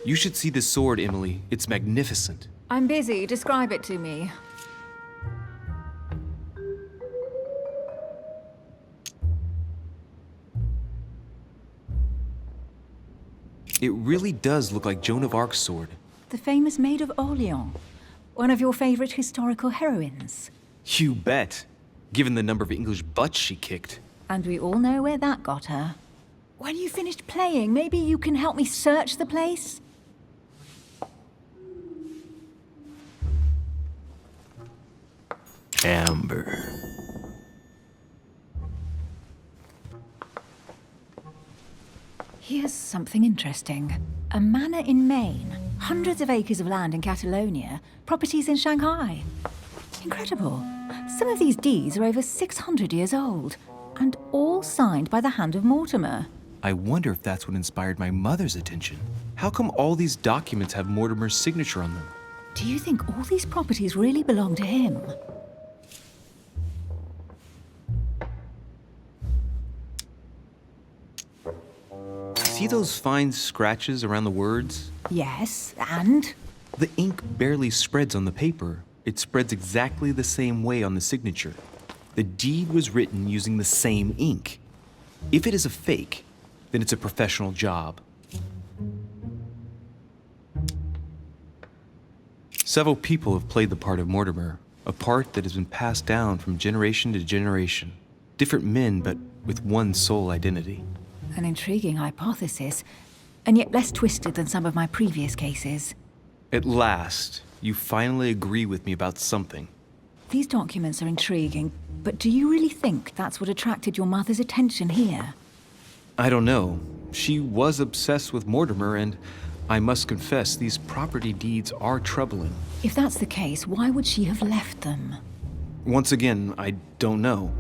You should see this sword, Emily. It's magnificent. I'm busy. Describe it to me. It really does look like Joan of Arc's sword. The famous Maid of Orleans. One of your favorite historical heroines. You bet. Given the number of English butts she kicked. And we all know where that got her. When you finished playing, maybe you can help me search the place? Amber. Here's something interesting. A manor in Maine, hundreds of acres of land in Catalonia, properties in Shanghai. Incredible. Some of these deeds are over 600 years old, and all signed by the hand of Mortimer. I wonder if that's what inspired my mother's attention. How come all these documents have Mortimer's signature on them? Do you think all these properties really belong to him? See those fine scratches around the words? Yes, and? The ink barely spreads on the paper. It spreads exactly the same way on the signature. The deed was written using the same ink. If it is a fake, then it's a professional job. Several people have played the part of Mortimer, a part that has been passed down from generation to generation. Different men, but with one sole identity. An intriguing hypothesis, and yet less twisted than some of my previous cases. At last, you finally agree with me about something. These documents are intriguing, but do you really think that's what attracted your mother's attention here? I don't know. She was obsessed with Mortimer, and I must confess, these property deeds are troubling. If that's the case, why would she have left them? Once again, I don't know.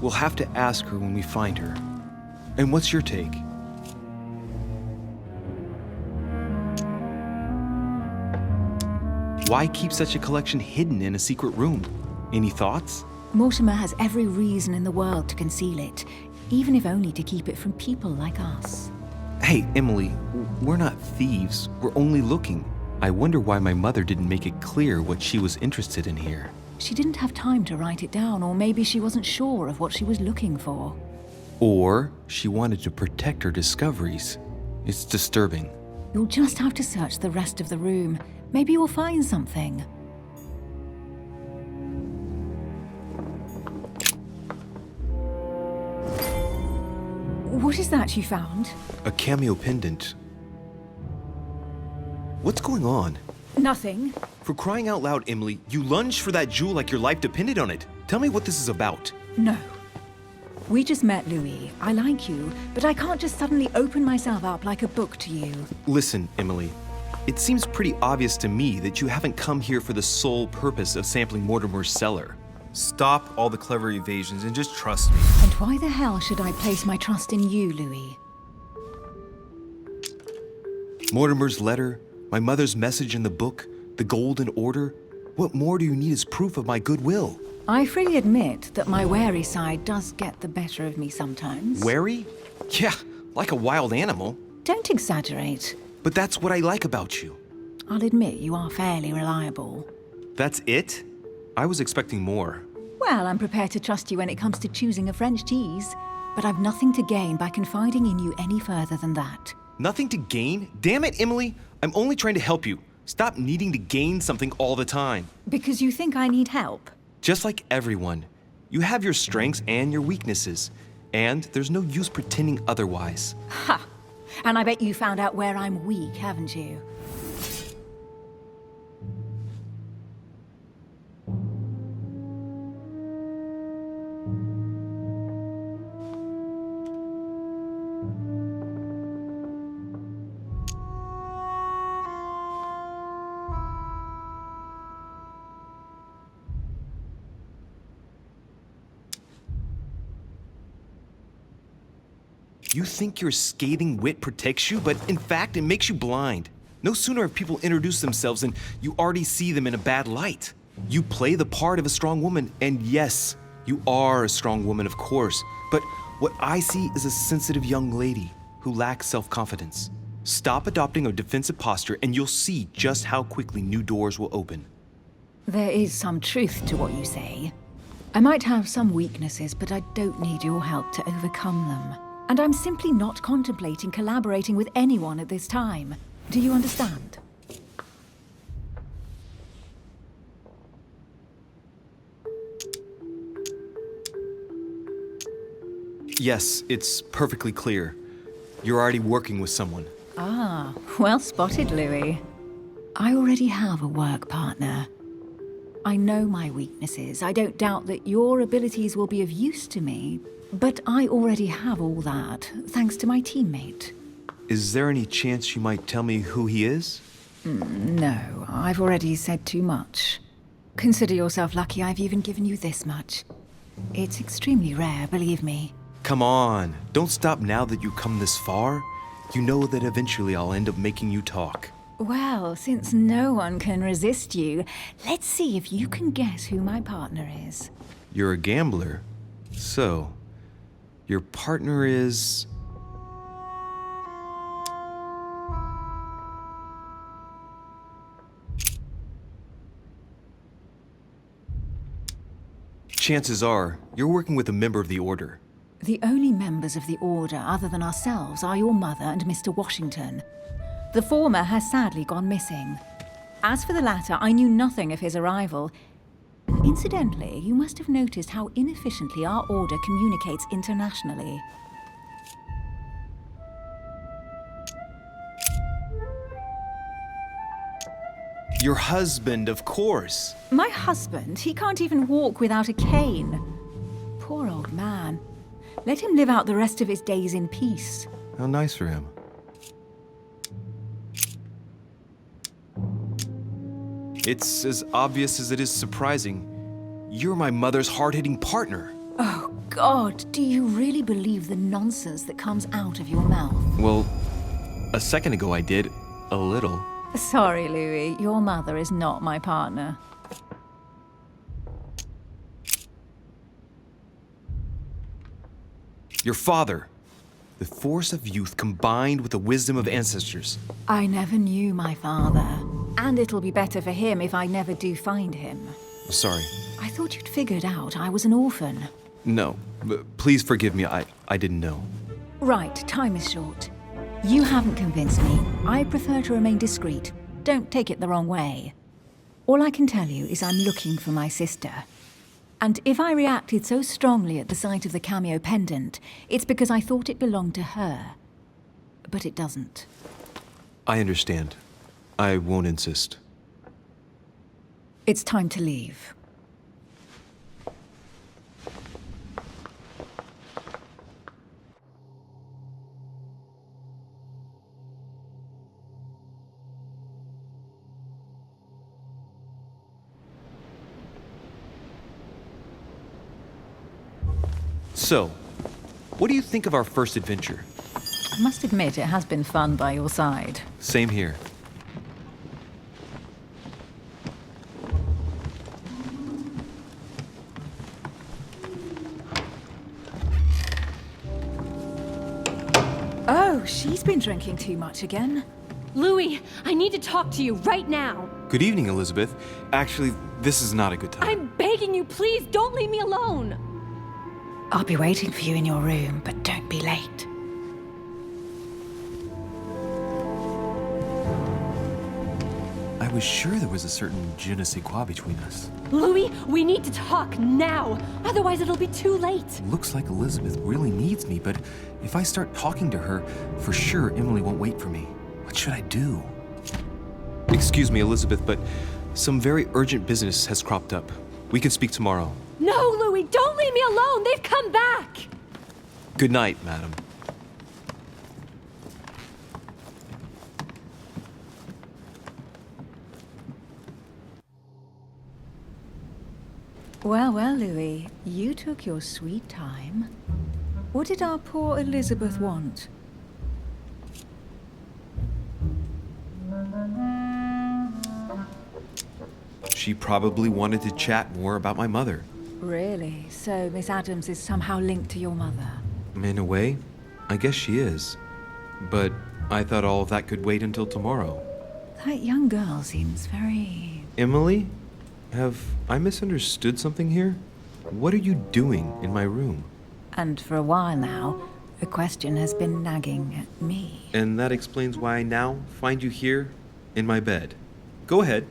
We'll have to ask her when we find her. And what's your take? Why keep such a collection hidden in a secret room? Any thoughts? Mortimer has every reason in the world to conceal it, even if only to keep it from people like us. Hey, Emily, we're not thieves. We're only looking. I wonder why my mother didn't make it clear what she was interested in here. She didn't have time to write it down, or maybe she wasn't sure of what she was looking for. Or she wanted to protect her discoveries. It's disturbing. You'll just have to search the rest of the room. Maybe you'll find something. What is that you found? A cameo pendant. What's going on? Nothing. For crying out loud, Emily, you lunged for that jewel like your life depended on it. Tell me what this is about. No. We just met, Louis. I like you, but I can't just suddenly open myself up like a book to you. Listen, Emily. It seems pretty obvious to me that you haven't come here for the sole purpose of sampling Mortimer's cellar. Stop all the clever evasions and just trust me. And why the hell should I place my trust in you, Louis? Mortimer's letter, my mother's message in the book, the Golden Order. What more do you need as proof of my goodwill? I freely admit that my wary side does get the better of me sometimes. Wary? Yeah, like a wild animal. Don't exaggerate. But that's what I like about you. I'll admit you are fairly reliable. That's it? I was expecting more. Well, I'm prepared to trust you when it comes to choosing a French cheese, but I've nothing to gain by confiding in you any further than that. Nothing to gain? Damn it, Emily! I'm only trying to help you. Stop needing to gain something all the time. Because you think I need help? Just like everyone. You have your strengths and your weaknesses, and there's no use pretending otherwise. Ha! And I bet you found out where I'm weak, haven't you? You think your scathing wit protects you, but in fact, it makes you blind. No sooner have people introduced themselves than you already see them in a bad light. You play the part of a strong woman, and yes, you are a strong woman, of course, but what I see is a sensitive young lady who lacks self-confidence. Stop adopting a defensive posture and you'll see just how quickly new doors will open. There is some truth to what you say. I might have some weaknesses, but I don't need your help to overcome them. And I'm simply not contemplating collaborating with anyone at this time. Do you understand? Yes, it's perfectly clear. You're already working with someone. Ah, well spotted, Louis. I already have a work partner. I know my weaknesses. I don't doubt that your abilities will be of use to me, but I already have all that, thanks to my teammate. Is there any chance you might tell me who he is? No, I've already said too much. Consider yourself lucky I've even given you this much. It's extremely rare, believe me. Come on, don't stop now that you've come this far. You know that eventually I'll end up making you talk. Well, since no one can resist you, let's see if you can guess who my partner is. You're a gambler. So, your partner is... Chances are, you're working with a member of the Order. The only members of the Order other than ourselves are your mother and Mr. Washington. The former has sadly gone missing. As for the latter, I knew nothing of his arrival. Incidentally, you must have noticed how inefficiently our Order communicates internationally. Your husband, of course. My husband, he can't even walk without a cane. Poor old man. Let him live out the rest of his days in peace. How nice for him. It's as obvious as it is surprising. You're my mother's hard-hitting partner. Oh, God, do you really believe the nonsense that comes out of your mouth? Well, a second ago I did. A little. Sorry, Louis, your mother is not my partner. Your father. The force of youth combined with the wisdom of ancestors. I never knew my father. And it'll be better for him if I never do find him. Sorry. I thought you'd figured out I was an orphan. No. Please forgive me. I didn't know. Right, time is short. You haven't convinced me. I prefer to remain discreet. Don't take it the wrong way. All I can tell you is I'm looking for my sister. And if I reacted so strongly at the sight of the cameo pendant, it's because I thought it belonged to her. But it doesn't. I understand. I won't insist. It's time to leave. So, what do you think of our first adventure? I must admit it has been fun by your side. Same here. Oh, she's been drinking too much again. Louis, I need to talk to you right now. Good evening, Elizabeth. Actually, this is not a good time. I'm begging you, please don't leave me alone. I'll be waiting for you in your room, but don't be late. I was sure there was a certain je ne sais quoi between us. Louis, we need to talk now. Otherwise, it'll be too late. Looks like Elizabeth really needs me, but if I start talking to her, for sure Emily won't wait for me. What should I do? Excuse me, Elizabeth, but some very urgent business has cropped up. We can speak tomorrow. No, Louis, don't leave me alone. They've come back. Good night, madam. Well, well, Louis, you took your sweet time. What did our poor Elizabeth want? She probably wanted to chat more about my mother. Really? So Miss Adams is somehow linked to your mother? In a way, I guess she is. But I thought all of that could wait until tomorrow. That young girl seems very... Emily? Have I misunderstood something here? What are you doing in my room? And for a while now, the question has been nagging at me. And that explains why I now find you here in my bed. Go ahead.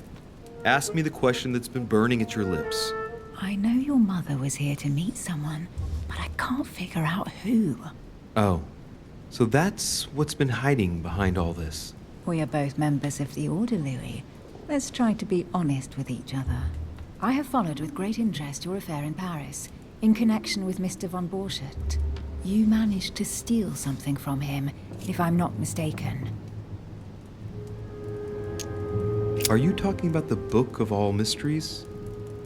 Ask me the question that's been burning at your lips. I know your mother was here to meet someone, but I can't figure out who. Oh, so that's what's been hiding behind all this. We are both members of the Order, Louis. Let's try to be honest with each other. I have followed with great interest your affair in Paris, in connection with Mr. von Borchardt. You managed to steal something from him, if I'm not mistaken. Are you talking about the Book of All Mysteries?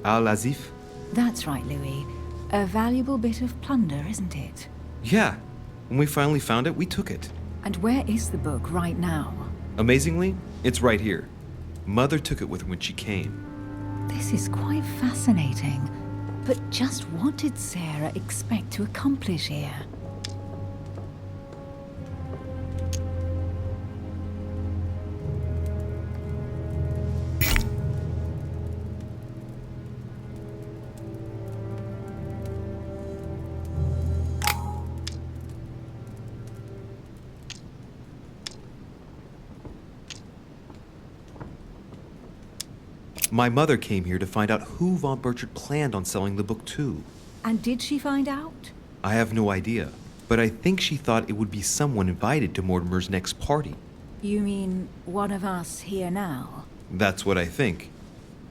Al-Azif? That's right, Louis. A valuable bit of plunder, isn't it? Yeah. When we finally found it, we took it. And where is the book right now? Amazingly, it's right here. Mother took it with her when she came. This is quite fascinating. But just what did Sarah expect to accomplish here? My mother came here to find out who von Borchardt planned on selling the book to. And did she find out? I have no idea, but I think she thought it would be someone invited to Mortimer's next party. You mean one of us here now? That's what I think.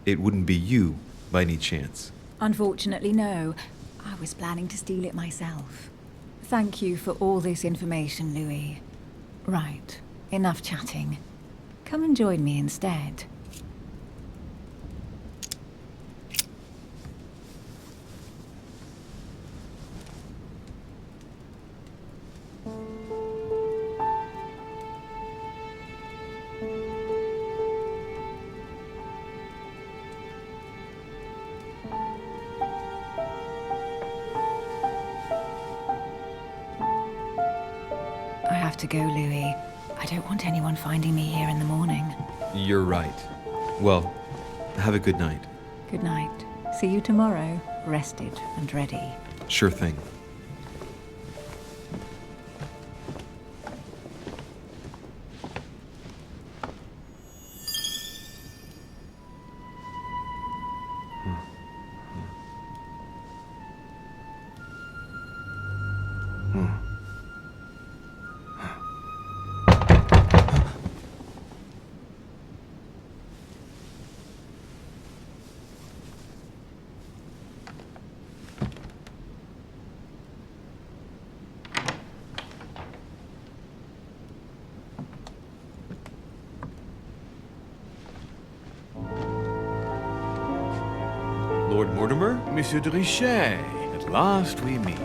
It wouldn't be you, by any chance. Unfortunately, no. I was planning to steal it myself. Thank you for all this information, Louis. Right, enough chatting. Come and join me instead. I have to go, Louis. I don't want anyone finding me here in the morning. You're right. Well, have a good night. Good night. See you tomorrow, rested and ready. Sure thing. Lord Mortimer? Monsieur de Richet, at last we meet.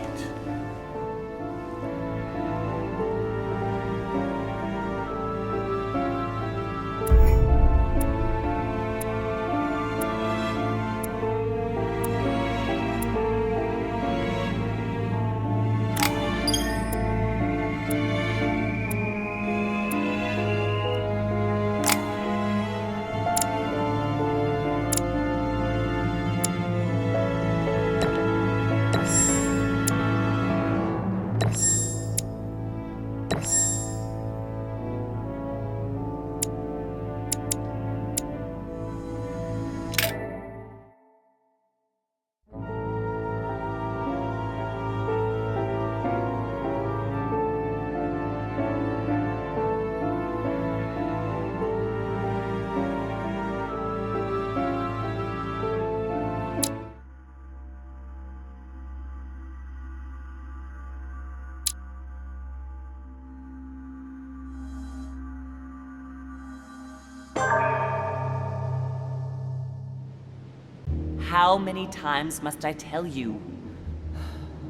How many times must I tell you?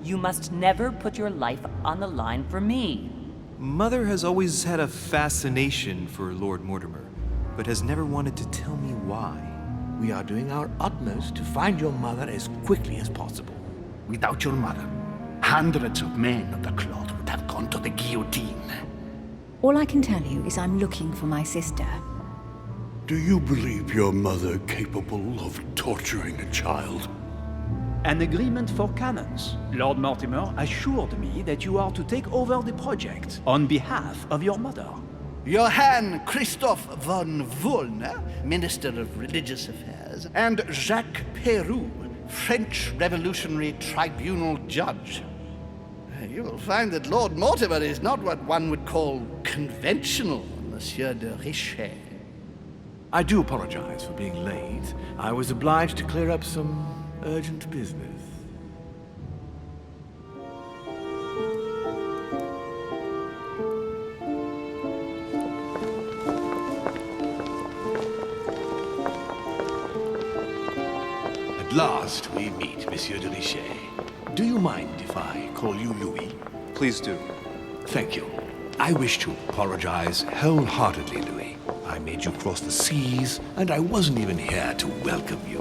You must never put your life on the line for me. Mother has always had a fascination for Lord Mortimer, but has never wanted to tell me why. We are doing our utmost to find your mother as quickly as possible. Without your mother, hundreds of men of the cloth would have gone to the guillotine. All I can tell you is I'm looking for my sister. Do you believe your mother capable of torturing a child? An agreement for cannons. Lord Mortimer assured me that you are to take over the project on behalf of your mother. Johann Christoph von Wollner, Minister of Religious Affairs, and Jacques Peroux, French Revolutionary Tribunal Judge. You will find that Lord Mortimer is not what one would call conventional, Monsieur de Richet. I do apologize for being late. I was obliged to clear up some urgent business. At last we meet, Monsieur de Richet. Do you mind if I call you Louis? Please do. Thank you. I wish to apologize wholeheartedly, Louis. I made you cross the seas, and I wasn't even here to welcome you.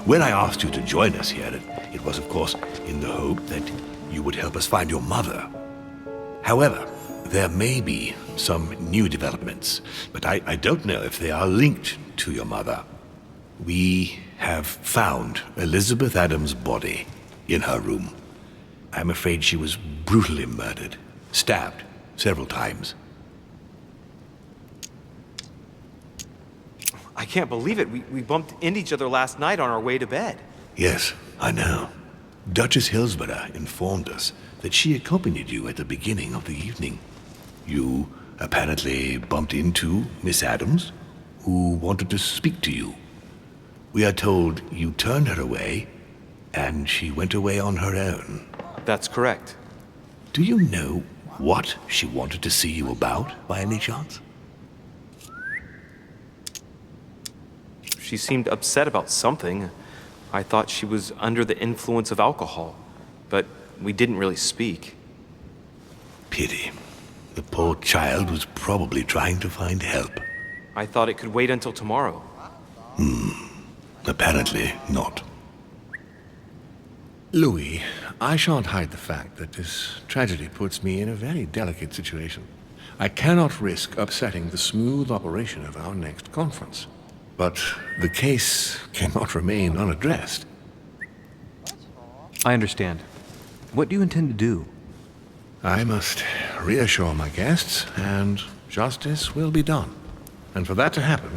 When I asked you to join us here, it was, of course, in the hope that you would help us find your mother. However, there may be some new developments, but I don't know if they are linked to your mother. We have found Elizabeth Adams' body in her room. I'm afraid she was brutally murdered, stabbed several times. I can't believe it. We bumped into each other last night on our way to bed. Yes, I know. Duchess Hillsborough informed us that she accompanied you at the beginning of the evening. You apparently bumped into Miss Adams, who wanted to speak to you. We are told you turned her away, and she went away on her own. That's correct. Do you know what she wanted to see you about, by any chance? She seemed upset about something. I thought she was under the influence of alcohol, but we didn't really speak. Pity. The poor child was probably trying to find help. I thought it could wait until tomorrow. Apparently not. Louis, I shan't hide the fact that this tragedy puts me in a very delicate situation. I cannot risk upsetting the smooth operation of our next conference. But the case cannot remain unaddressed. I understand. What do you intend to do? I must reassure my guests, and justice will be done. And for that to happen,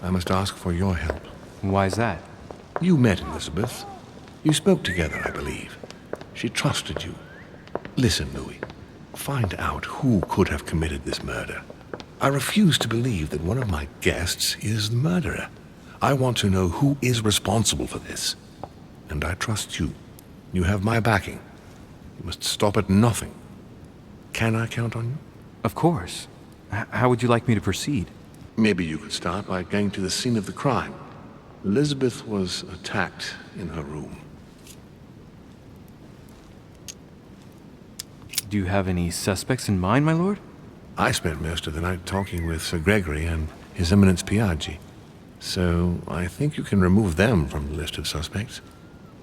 I must ask for your help. Why is that? You met Elizabeth. You spoke together, I believe. She trusted you. Listen, Louis. Find out who could have committed this murder. I refuse to believe that one of my guests is the murderer. I want to know who is responsible for this. And I trust you. You have my backing. You must stop at nothing. Can I count on you? Of course. How would you like me to proceed? Maybe you could start by going to the scene of the crime. Elizabeth was attacked in her room. Do you have any suspects in mind, my lord? I spent most of the night talking with Sir Gregory and His Eminence Piaggi, so I think you can remove them from the list of suspects.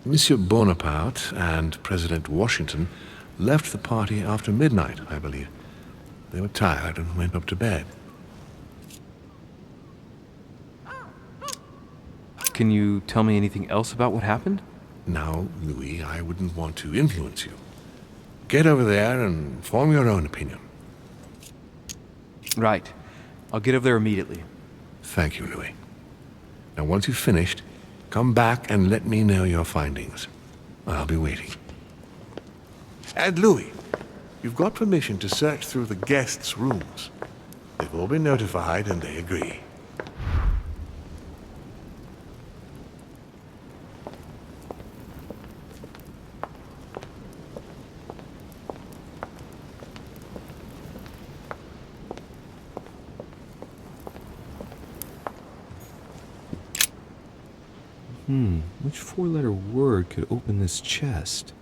Monsieur Bonaparte and President Washington left the party after midnight, I believe. They were tired and went up to bed. Can you tell me anything else about what happened? Now, Louis, I wouldn't want to influence you. Get over there and form your own opinion. Right. I'll get over there immediately. Thank you, Louis. Now, once you've finished, come back and let me know your findings. I'll be waiting. And Louis, you've got permission to search through the guests' rooms. They've all been notified and they agree. Which four-letter word could open this chest?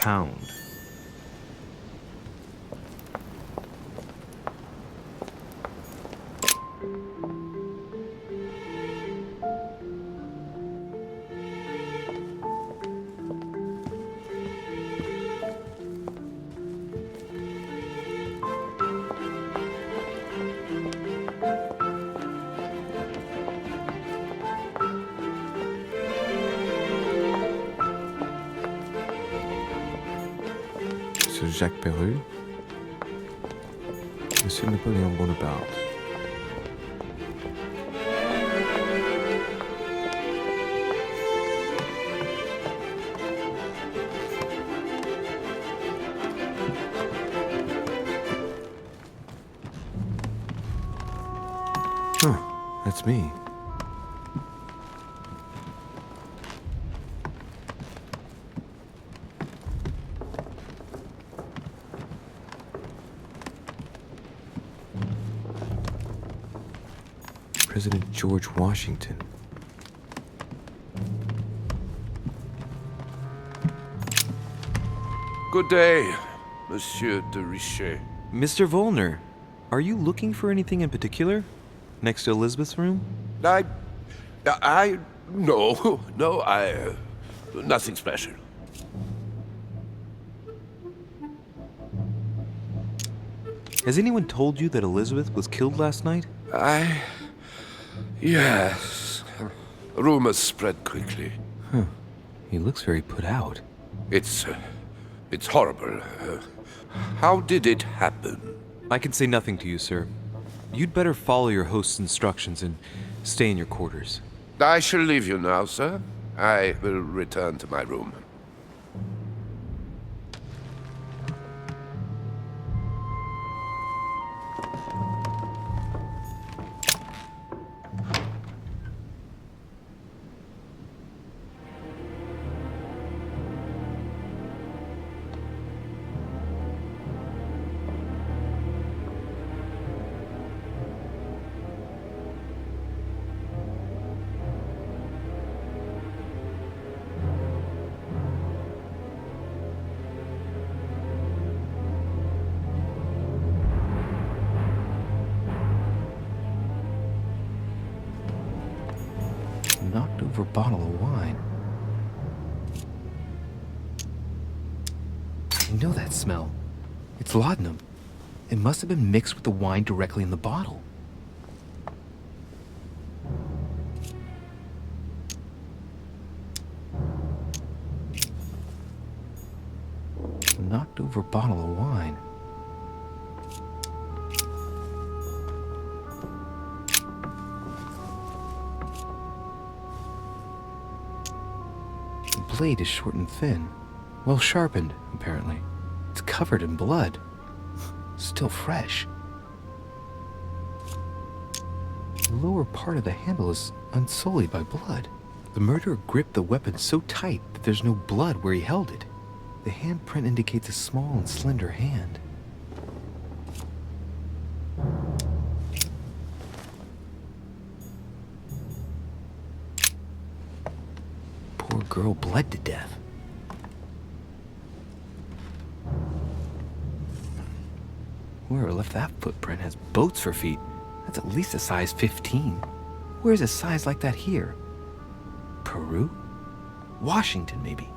pound. Monsieur Jacques Perru, Monsieur Napoléon Bonaparte. Huh, that's me. President George Washington. Good day, Monsieur de Richet. Mr. Volner, are you looking for anything in particular? Next to Elizabeth's room? No, nothing special. Has anyone told you that Elizabeth was killed last night? Yes. Rumors spread quickly. Huh. He looks very put out. It's horrible. How did it happen? I can say nothing to you, sir. You'd better follow your host's instructions and stay in your quarters. I shall leave you now, sir. I will return to my room. Knocked over bottle of wine. I know that smell. It's laudanum. It must have been mixed with the wine directly in the bottle. Knocked over bottle of wine. The blade is short and thin. Well sharpened, apparently. It's covered in blood. Still fresh. The lower part of the handle is unsullied by blood. The murderer gripped the weapon so tight that there's no blood where he held it. The handprint indicates a small and slender hand. Poor girl bled to death. Whoever left that footprint has boats for feet. That's at least a size 15. Where's a size like that here? Peru? Washington, maybe.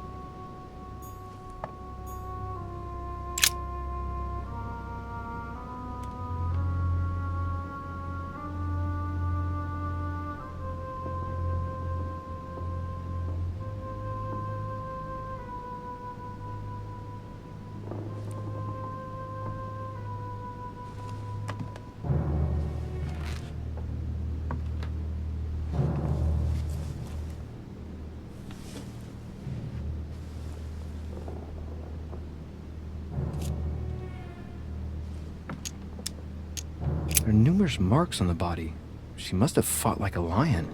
There are numerous marks on the body. She must have fought like a lion.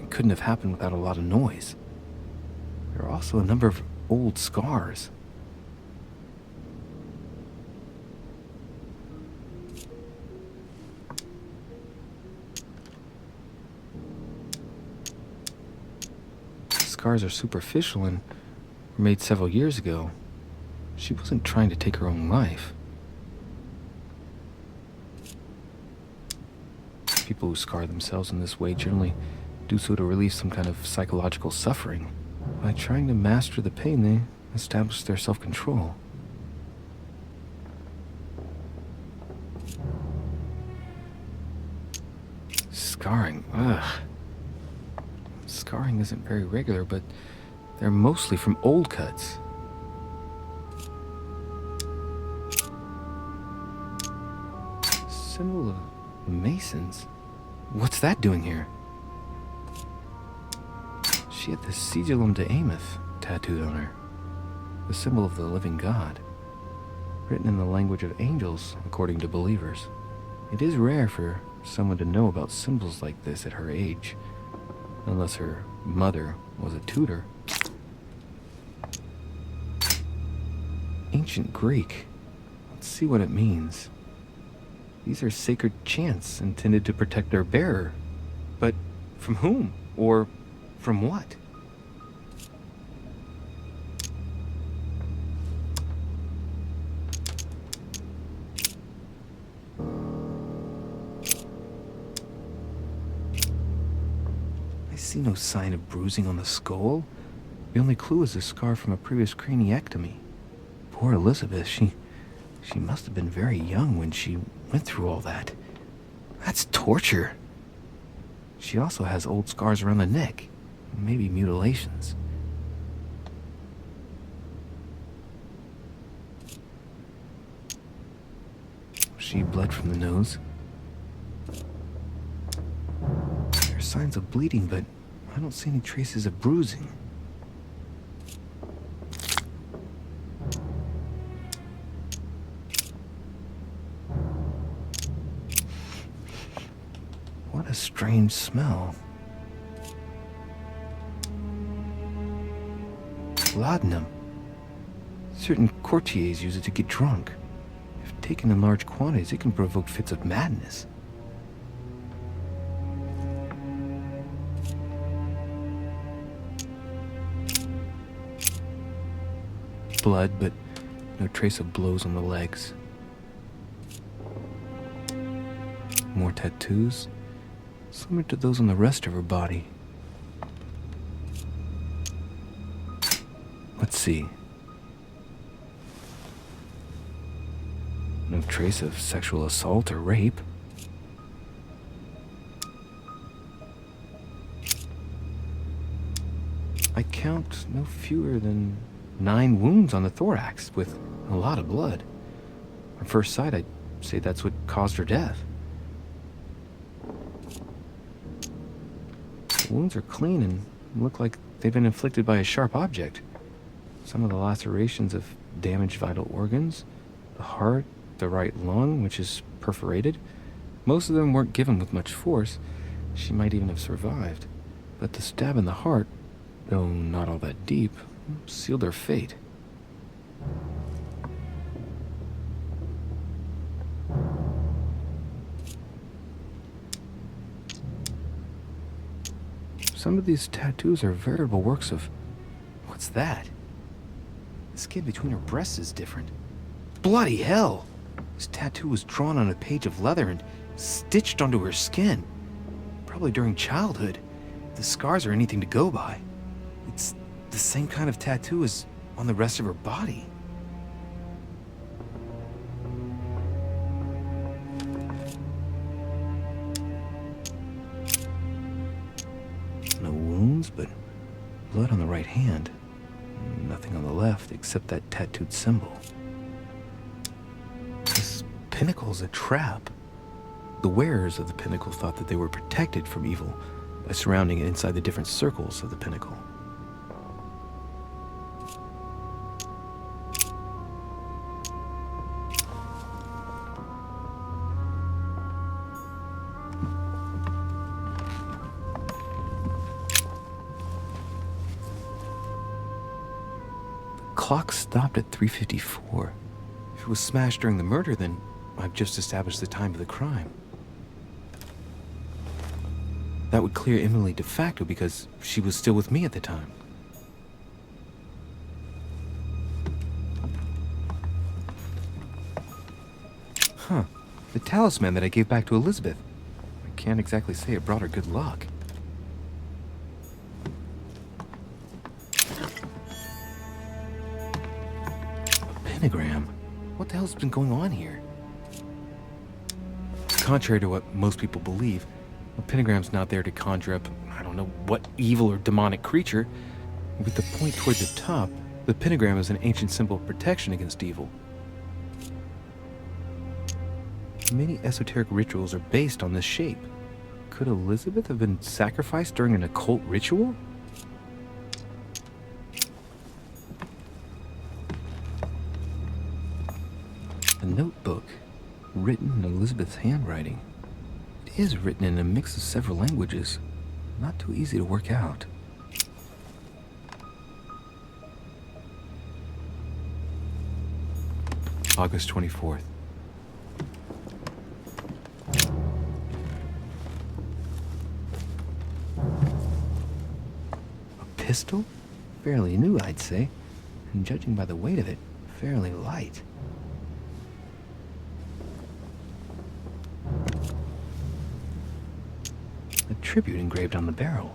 It couldn't have happened without a lot of noise. There are also a number of old scars. The scars are superficial and were made several years ago. She wasn't trying to take her own life. People who scar themselves in this way generally do so to relieve some kind of psychological suffering. By trying to master the pain, they establish their self-control. Scarring, ugh. Scarring isn't very regular, but they're mostly from old cuts. Symbol of Masons? What's that doing here? She had the Sigillum de Ameth tattooed on her, the symbol of the living God, written in the language of angels, according to believers. It is rare for someone to know about symbols like this at her age, unless her mother was a tutor. Ancient Greek. Let's see what it means. These are sacred chants intended to protect their bearer. But from whom? Or from what? I see no sign of bruising on the skull. The only clue is a scar from a previous craniectomy. Poor Elizabeth, she must have been very young when she went through all that. That's torture. She also has old scars around the neck, maybe mutilations. She bled from the nose. There are signs of bleeding, but I don't see any traces of bruising. What a strange smell. Laudanum. Certain courtiers use it to get drunk. If taken in large quantities, it can provoke fits of madness. Blood, but no trace of blows on the legs. More tattoos, similar to those on the rest of her body. Let's see. No trace of sexual assault or rape. I count no fewer than 9 wounds on the thorax with a lot of blood. At first sight, I'd say that's what caused her death. The wounds are clean and look like they've been inflicted by a sharp object. Some of the lacerations have damaged vital organs, the heart, the right lung, which is perforated. Most of them weren't given with much force. She might even have survived. But the stab in the heart, though not all that deep, sealed her fate. Some of these tattoos are veritable works of... What's that? The skin between her breasts is different. Bloody hell! This tattoo was drawn on a page of leather and stitched onto her skin. Probably during childhood. If the scars are anything to go by. It's the same kind of tattoo as on the rest of her body. No wounds, but blood on the right hand. Nothing on the left except that tattooed symbol. This pinnacle's a trap. The wearers of the pinnacle thought that they were protected from evil by surrounding it inside the different circles of the pinnacle. The clock stopped at 3:54. If it was smashed during the murder, then I've just established the time of the crime. That would clear Emily de facto because she was still with me at the time. Huh. The talisman that I gave back to Elizabeth. I can't exactly say it brought her good luck. A pentagram? What the hell's been going on here? Contrary to what most people believe, a pentagram's not there to conjure up, I don't know what evil or demonic creature. With the point toward the top, the pentagram is an ancient symbol of protection against evil. Many esoteric rituals are based on this shape. Could Elizabeth have been sacrificed during an occult ritual? A notebook, written in Elizabeth's handwriting. It is written in a mix of several languages. Not too easy to work out. August 24th. A pistol? Fairly new, I'd say. And judging by the weight of it, fairly light. A tribute engraved on the barrel.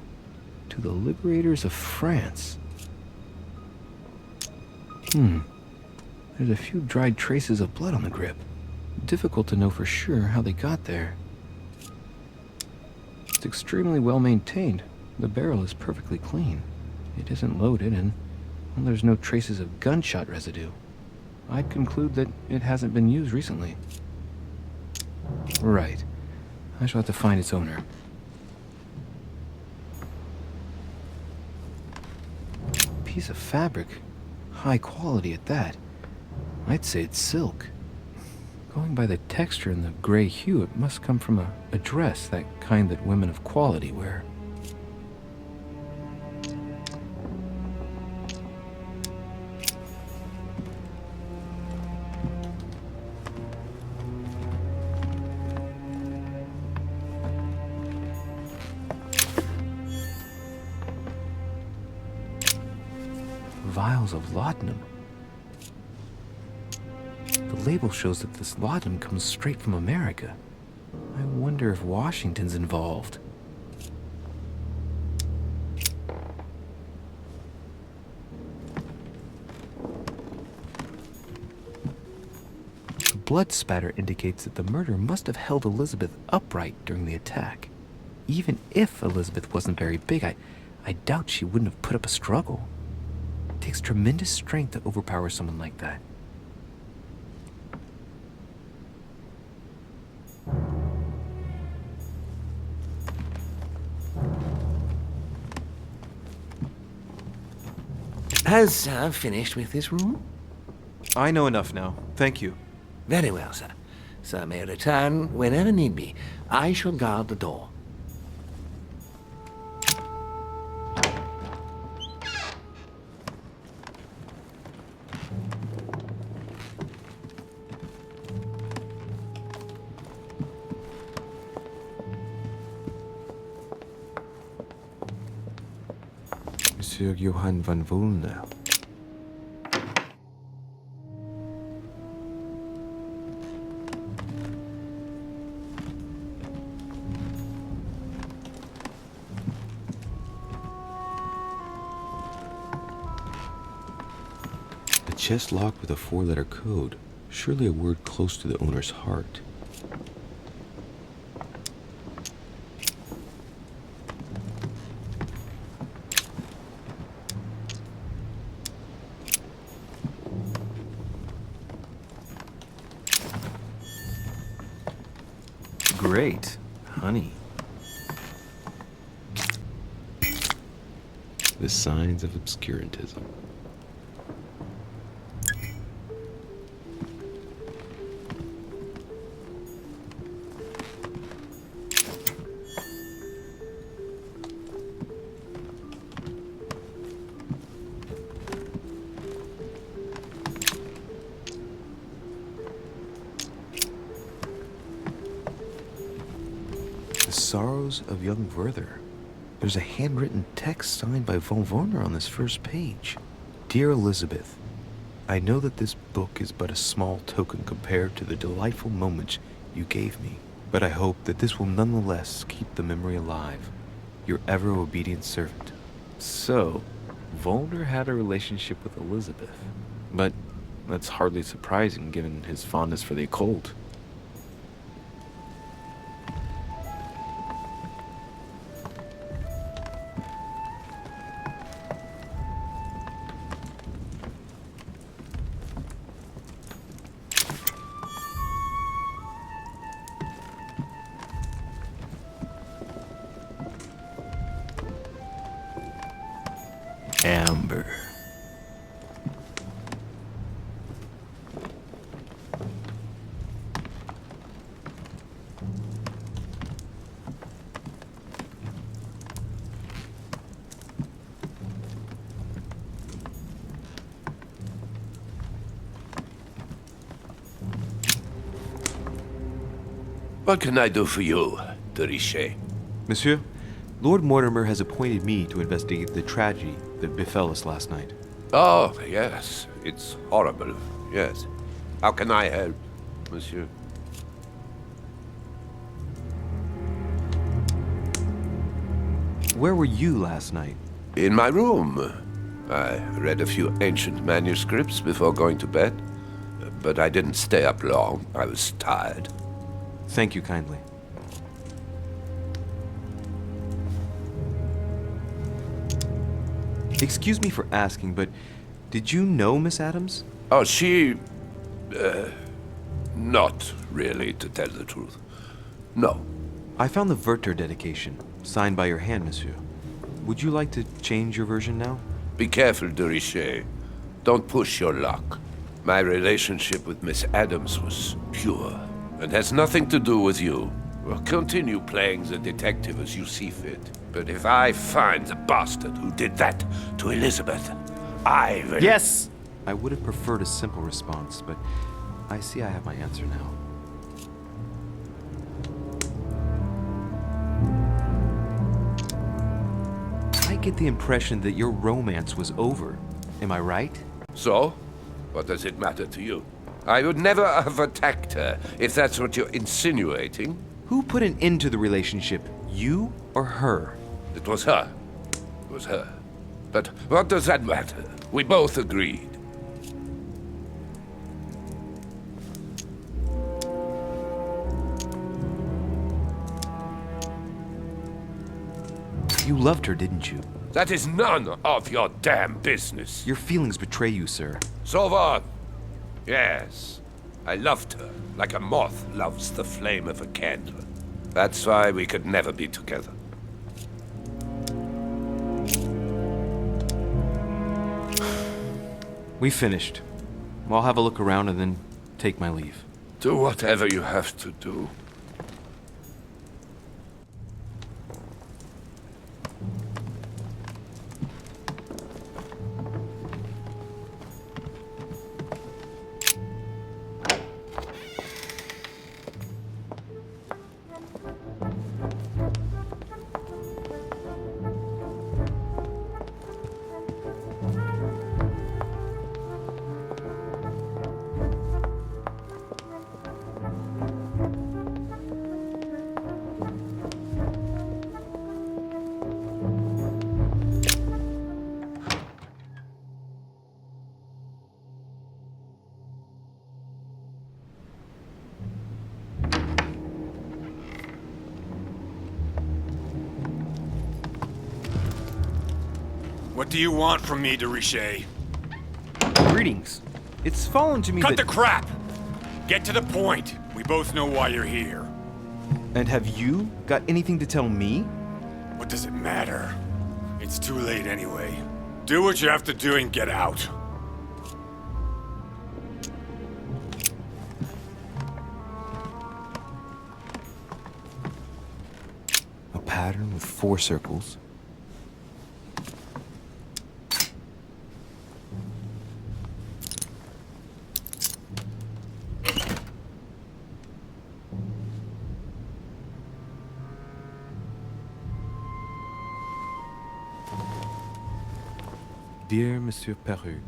To the liberators of France. There's a few dried traces of blood on the grip. Difficult to know for sure how they got there. It's extremely well maintained. The barrel is perfectly clean. It isn't loaded, and well, there's no traces of gunshot residue. I'd conclude that it hasn't been used recently. Right. I shall have to find its owner. Piece of fabric. High quality at that. I'd say it's silk. Going by the texture and the gray hue, it must come from a dress, that kind that women of quality wear. Vials of laudanum. The label shows that this laudanum comes straight from America. I wonder if Washington's involved. The blood spatter indicates that the murderer must have held Elizabeth upright during the attack. Even if Elizabeth wasn't very big, I doubt she wouldn't have put up a struggle. It takes tremendous strength to overpower someone like that. Has Sir finished with this room? I know enough now. Thank you. Very well, sir. Sir may return whenever need be. I shall guard the door. Monsieur Johann van Volner. A chest locked with a 4-letter code. Surely a word close to the owner's heart. Great. Honey. The signs of obscurantism. The Sorrows of Young Werther. There's a handwritten text signed by von Werner on this first page. Dear Elizabeth, I know that this book is but a small token compared to the delightful moments you gave me, but I hope that this will nonetheless keep the memory alive. Your ever-obedient servant. So, Volner had a relationship with Elizabeth. But that's hardly surprising given his fondness for the occult. Amber. What can I do for you, de Richet? Monsieur, Lord Mortimer has appointed me to investigate the tragedy that befell us last night. Oh, yes. It's horrible. Yes. How can I help, monsieur? Where were you last night? In my room. I read a few ancient manuscripts before going to bed. But I didn't stay up long. I was tired. Thank you kindly. Excuse me for asking, but did you know Miss Adams? Oh, she... not really, to tell the truth. No. I found the Werther dedication, signed by your hand, monsieur. Would you like to change your version now? Be careful, de Richet. Don't push your luck. My relationship with Miss Adams was pure, and has nothing to do with you. Well, continue playing the detective as you see fit. But if I find the bastard who did that to Elizabeth, I will... Yes! I would have preferred a simple response, but I see I have my answer now. I get the impression that your romance was over. Am I right? So? What does it matter to you? I would never have attacked her, if that's what you're insinuating. Who put an end to the relationship? You or her? It was her. It was her. But what does that matter? We both agreed. You loved her, didn't you? That is none of your damn business. Your feelings betray you, sir. So what? Yes. I loved her, like a moth loves the flame of a candle. That's why we could never be together. We finished. I'll have a look around and then take my leave. Do whatever you have to do. What do you want from me, de Richet? Greetings. It's fallen to me Cut that... the crap! Get to the point. We both know why you're here. And have you got anything to tell me? What does it matter? It's too late anyway. Do what you have to do and get out. A pattern with 4 circles. Dear Monsieur Peru,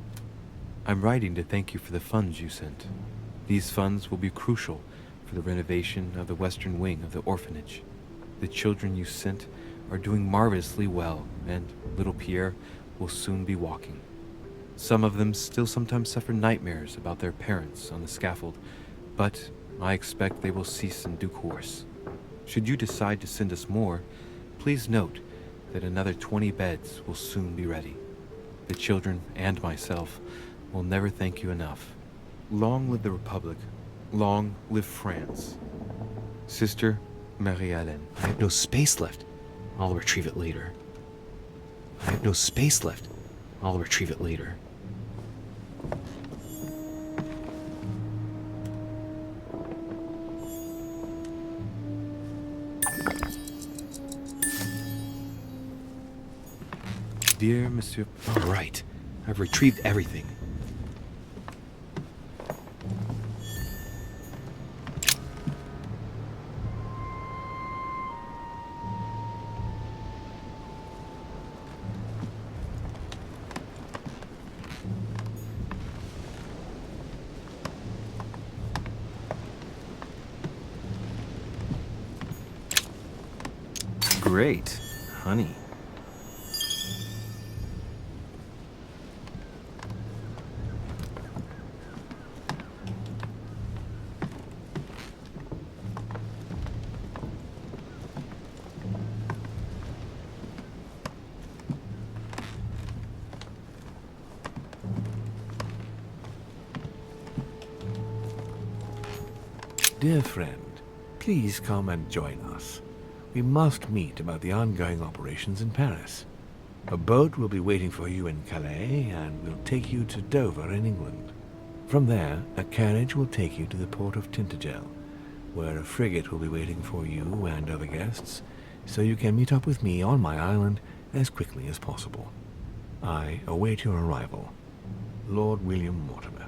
I'm writing to thank you for the funds you sent. These funds will be crucial for the renovation of the western wing of the orphanage. The children you sent are doing marvelously well, and little Pierre will soon be walking. Some of them still sometimes suffer nightmares about their parents on the scaffold, but I expect they will cease in due course. Should you decide to send us more, please note that another 20 beds will soon be ready. The children and myself will never thank you enough. Long live the Republic. Long live France. Sister Marie-Hélène. I have no space left. I'll retrieve it later. I have no space left. I'll retrieve it later. Dear Monsieur... All right. I've retrieved everything. Great. Honey. Dear friend, please come and join us. We must meet about the ongoing operations in Paris. A boat will be waiting for you in Calais and will take you to Dover in England. From there, a carriage will take you to the port of Tintagel, where a frigate will be waiting for you and other guests, so you can meet up with me on my island as quickly as possible. I await your arrival. Lord William Mortimer.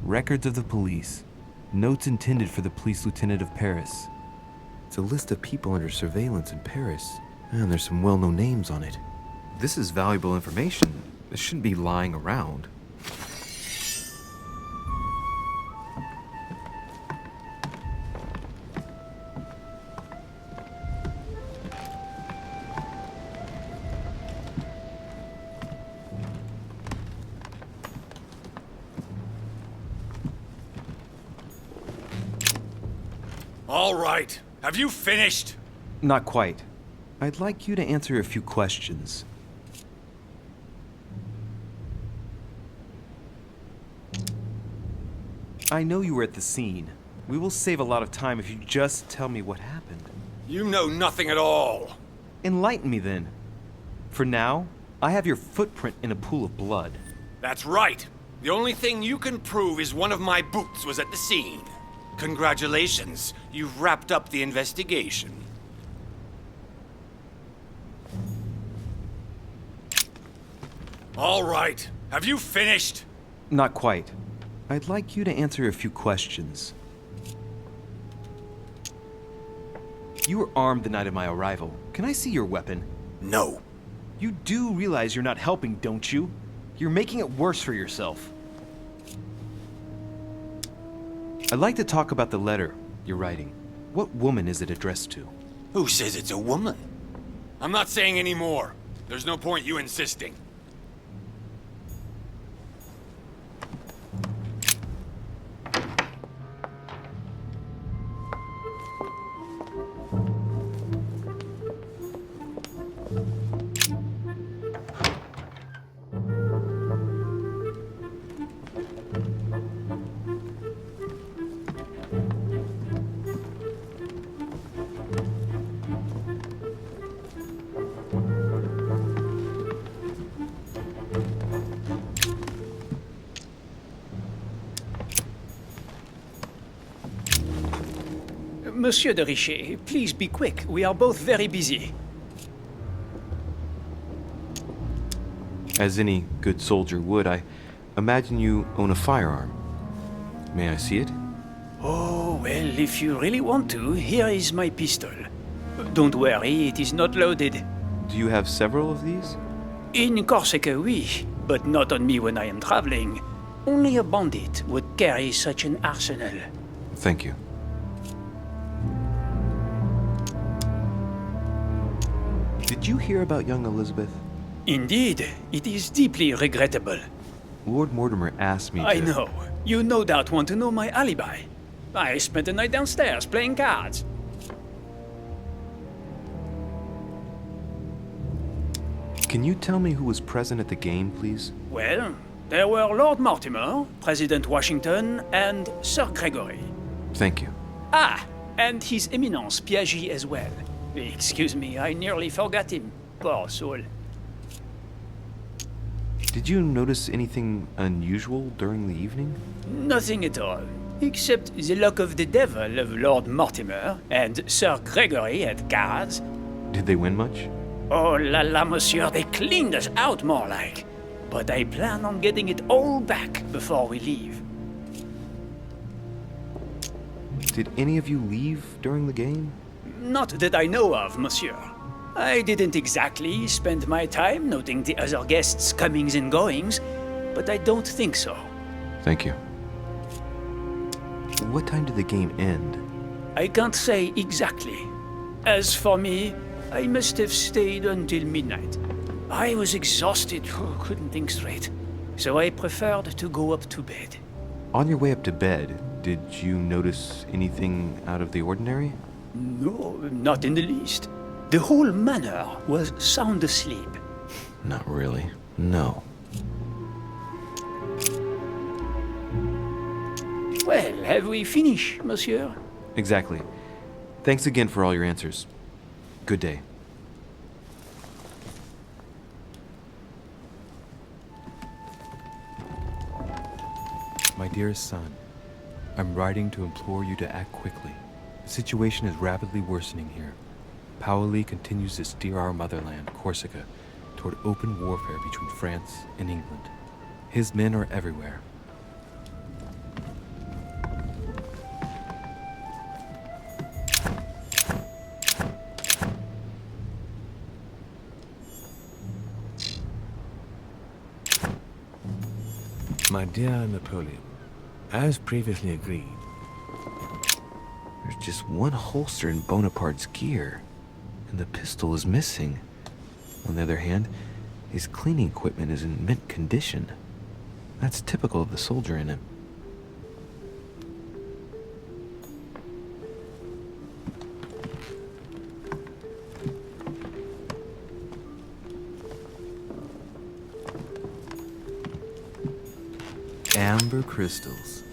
Records of the police. Notes intended for the police lieutenant of Paris. It's a list of people under surveillance in Paris, and there's some well-known names on it. This is valuable information. This shouldn't be lying around. All right. Have you finished? Not quite. I'd like you to answer a few questions. I know you were at the scene. We will save a lot of time if you just tell me what happened. You know nothing at all. Enlighten me then. For now, I have your footprint in a pool of blood. That's right. The only thing you can prove is one of my boots was at the scene. Congratulations, you've wrapped up the investigation. All right, have you finished? Not quite. I'd like you to answer a few questions. You were armed the night of my arrival. Can I see your weapon? No. You do realize you're not helping, don't you? You're making it worse for yourself. I'd like to talk about the letter you're writing. What woman is it addressed to? Who says it's a woman? I'm not saying any more. There's no point you insisting. Monsieur de Richet, please be quick. We are both very busy. As any good soldier would, I imagine you own a firearm. May I see it? Oh, well, if you really want to, here is my pistol. Don't worry, it is not loaded. Do you have several of these? In Corsica, oui, but not on me when I am traveling. Only a bandit would carry such an arsenal. Thank you. Did you hear about young Elizabeth? Indeed, it is deeply regrettable. Lord Mortimer asked me to... I know. You no doubt want to know my alibi. I spent the night downstairs playing cards. Can you tell me who was present at the game, please? Well, there were Lord Mortimer, President Washington, and Sir Gregory. Thank you. Ah, and His Eminence Piaget as well. Excuse me, I nearly forgot him. Poor soul. Did you notice anything unusual during the evening? Nothing at all, except the luck of the devil of Lord Mortimer and Sir Gregory at cards. Did they win much? Oh la la, monsieur, they cleaned us out more like. But I plan on getting it all back before we leave. Did any of you leave during the game? Not that I know of, monsieur. I didn't exactly spend my time noting the other guests' comings and goings, but I don't think so. Thank you. What time did the game end? I can't say exactly. As for me, I must have stayed until midnight. I was exhausted, couldn't think straight, so I preferred to go up to bed. On your way up to bed, did you notice anything out of the ordinary? No, not in the least. The whole manor was sound asleep. Not really. No. Well, have we finished, monsieur? Exactly. Thanks again for all your answers. Good day. My dearest son, I'm writing to implore you to act quickly. The situation is rapidly worsening here. Paoli continues to steer our motherland, Corsica, toward open warfare between France and England. His men are everywhere. My dear Napoleon, as previously agreed, There's just one holster in Bonaparte's gear, and the pistol is missing. On the other hand, his cleaning equipment is in mint condition. That's typical of the soldier in him. Amber crystals.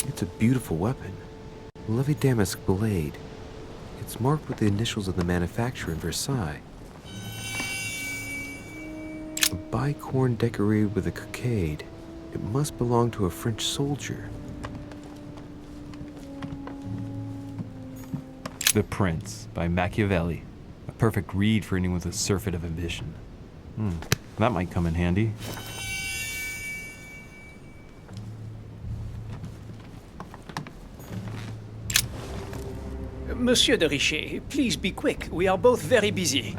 It's a beautiful weapon. A lovely damask blade. It's marked with the initials of the manufacturer in Versailles. A bicorn decorated with a cockade. It must belong to a French soldier. The Prince by Machiavelli. A perfect read for anyone with a surfeit of ambition. That might come in handy. Monsieur de Richet, please be quick. We are both very busy.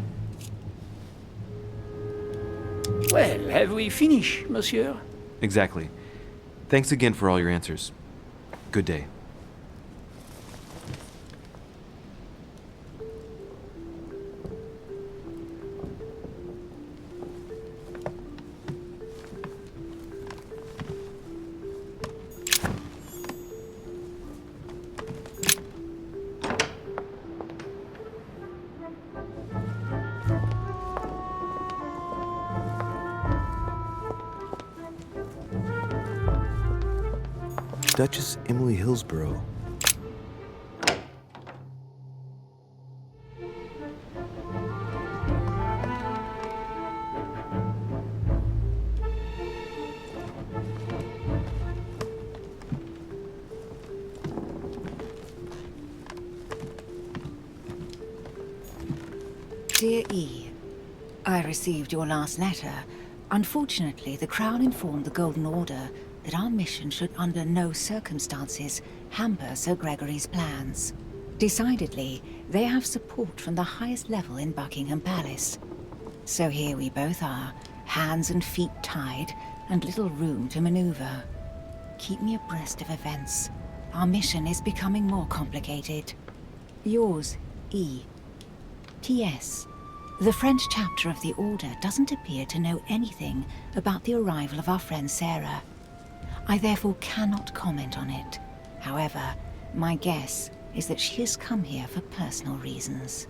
Well, have we finished, monsieur? Exactly. Thanks again for all your answers. Good day. Duchess Emily Hillsborough. Dear E, I received your last letter. Unfortunately, the Crown informed the Golden Order that our mission should under no circumstances hamper Sir Gregory's plans. Decidedly, they have support from the highest level in Buckingham Palace. So here we both are, hands and feet tied, and little room to maneuver. Keep me abreast of events. Our mission is becoming more complicated. Yours, E. T.S. The French chapter of the Order doesn't appear to know anything about the arrival of our friend Sarah. I therefore cannot comment on it. However, my guess is that she has come here for personal reasons.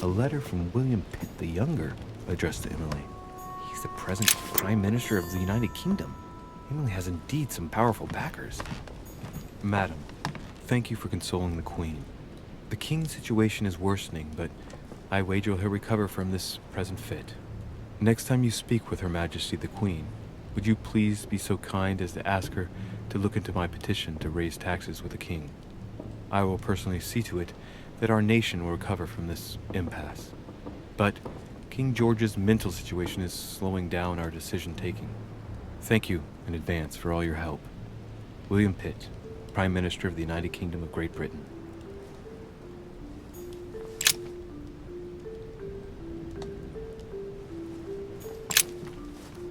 A letter from William Pitt the Younger, addressed to Emily. He's the present Prime Minister of the United Kingdom. Emily has indeed some powerful backers. Madam, thank you for consoling the Queen. The King's situation is worsening, but I wager he'll recover from this present fit. Next time you speak with Her Majesty the Queen, would you please be so kind as to ask her to look into my petition to raise taxes with the King? I will personally see to it that our nation will recover from this impasse. But King George's mental situation is slowing down our decision-taking. Thank you in advance for all your help. William Pitt, Prime Minister of the United Kingdom of Great Britain.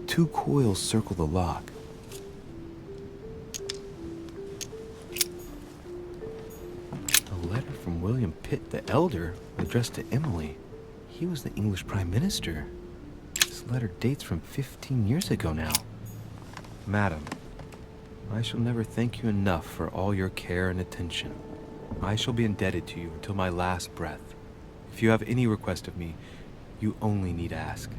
Two coils circle the lock. A letter from William Pitt the Elder addressed to Emily. He was the English Prime Minister. This letter dates from 15 years ago now. Madam, I shall never thank you enough for all your care and attention. I shall be indebted to you until my last breath. If you have any request of me, you only need ask.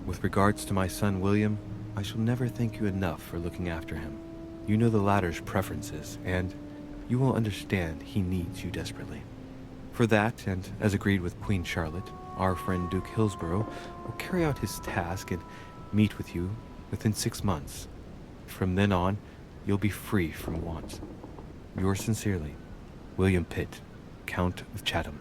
With regards to my son William, I shall never thank you enough for looking after him. You know the latter's preferences, and you will understand he needs you desperately. For that, and as agreed with Queen Charlotte, our friend Duke Hillsborough will carry out his task and meet with you within 6 months. From then on, you'll be free from want. Yours sincerely, William Pitt, Count of Chatham.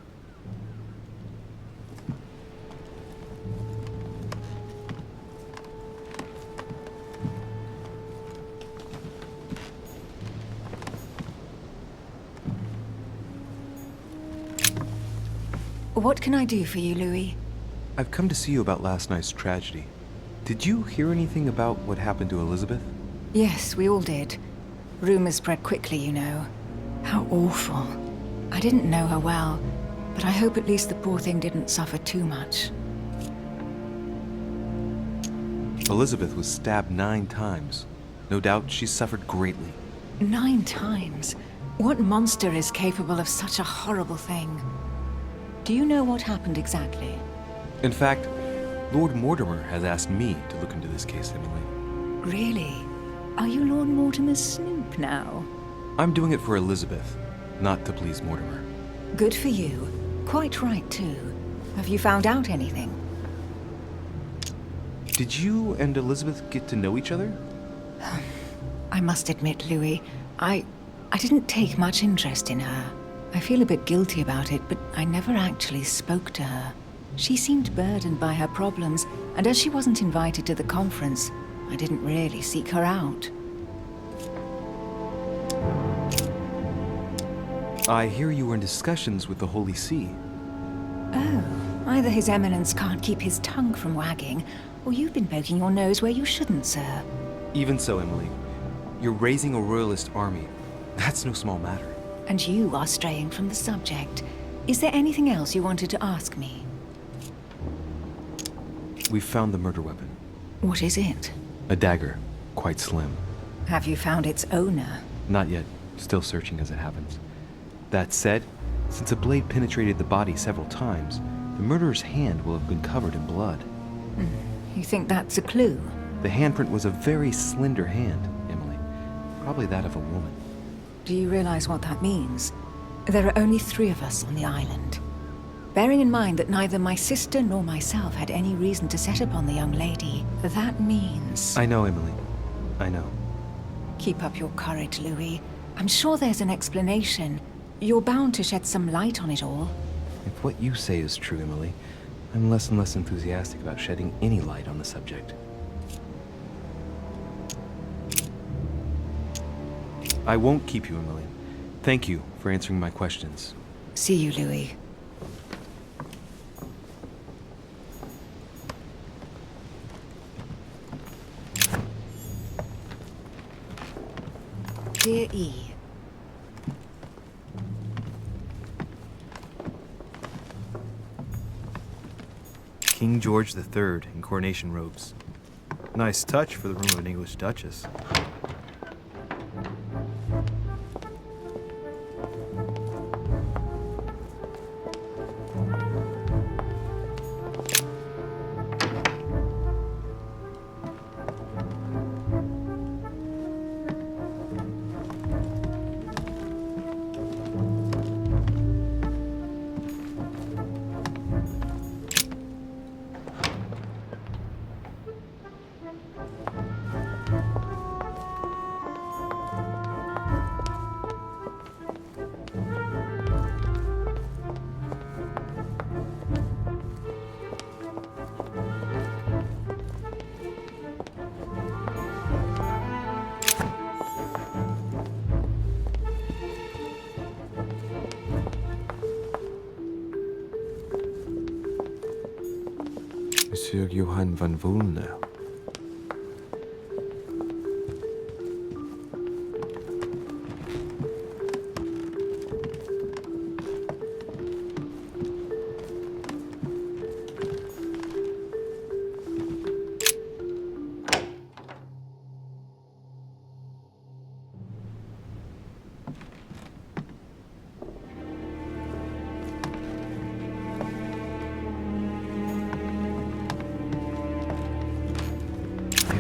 What can I do for you, Louis? I've come to see you about last night's tragedy. Did you hear anything about what happened to Elizabeth? Yes, we all did. Rumors spread quickly, you know. How awful. I didn't know her well, but I hope at least the poor thing didn't suffer too much. Elizabeth was stabbed 9 times. No doubt she suffered greatly. 9 times? What monster is capable of such a horrible thing? Do you know what happened exactly? In fact, Lord Mortimer has asked me to look into this case, Emily. Really? Are you Lord Mortimer's snoop now? I'm doing it for Elizabeth, not to please Mortimer. Good for you. Quite right, too. Have you found out anything? Did you and Elizabeth get to know each other? I must admit, Louis, I didn't take much interest in her. I feel a bit guilty about it, but I never actually spoke to her. She seemed burdened by her problems, and as she wasn't invited to the conference, I didn't really seek her out. I hear you were in discussions with the Holy See. Oh, either His Eminence can't keep his tongue from wagging, or you've been poking your nose where you shouldn't, sir. Even so, Emily, you're raising a royalist army. That's no small matter. And you are straying from the subject. Is there anything else you wanted to ask me? We've found the murder weapon. What is it? A dagger, quite slim. Have you found its owner? Not yet. Still searching as it happens. That said, since the blade penetrated the body several times, the murderer's hand will have been covered in blood. You think that's a clue? The handprint was a very slender hand, Emily. Probably that of a woman. Do you realize what that means? There are only 3 of us on the island. Bearing in mind that neither my sister nor myself had any reason to set upon the young lady, that means... I know, Emily. I know. Keep up your courage, Louis. I'm sure there's an explanation. You're bound to shed some light on it all. If what you say is true, Emily, I'm less and less enthusiastic about shedding any light on the subject. I won't keep you, Emily. Thank you for answering my questions. See you, Louis. Dear E. King George III in coronation robes. Nice touch for the room of an English duchess. Monsieur Johann van Volner.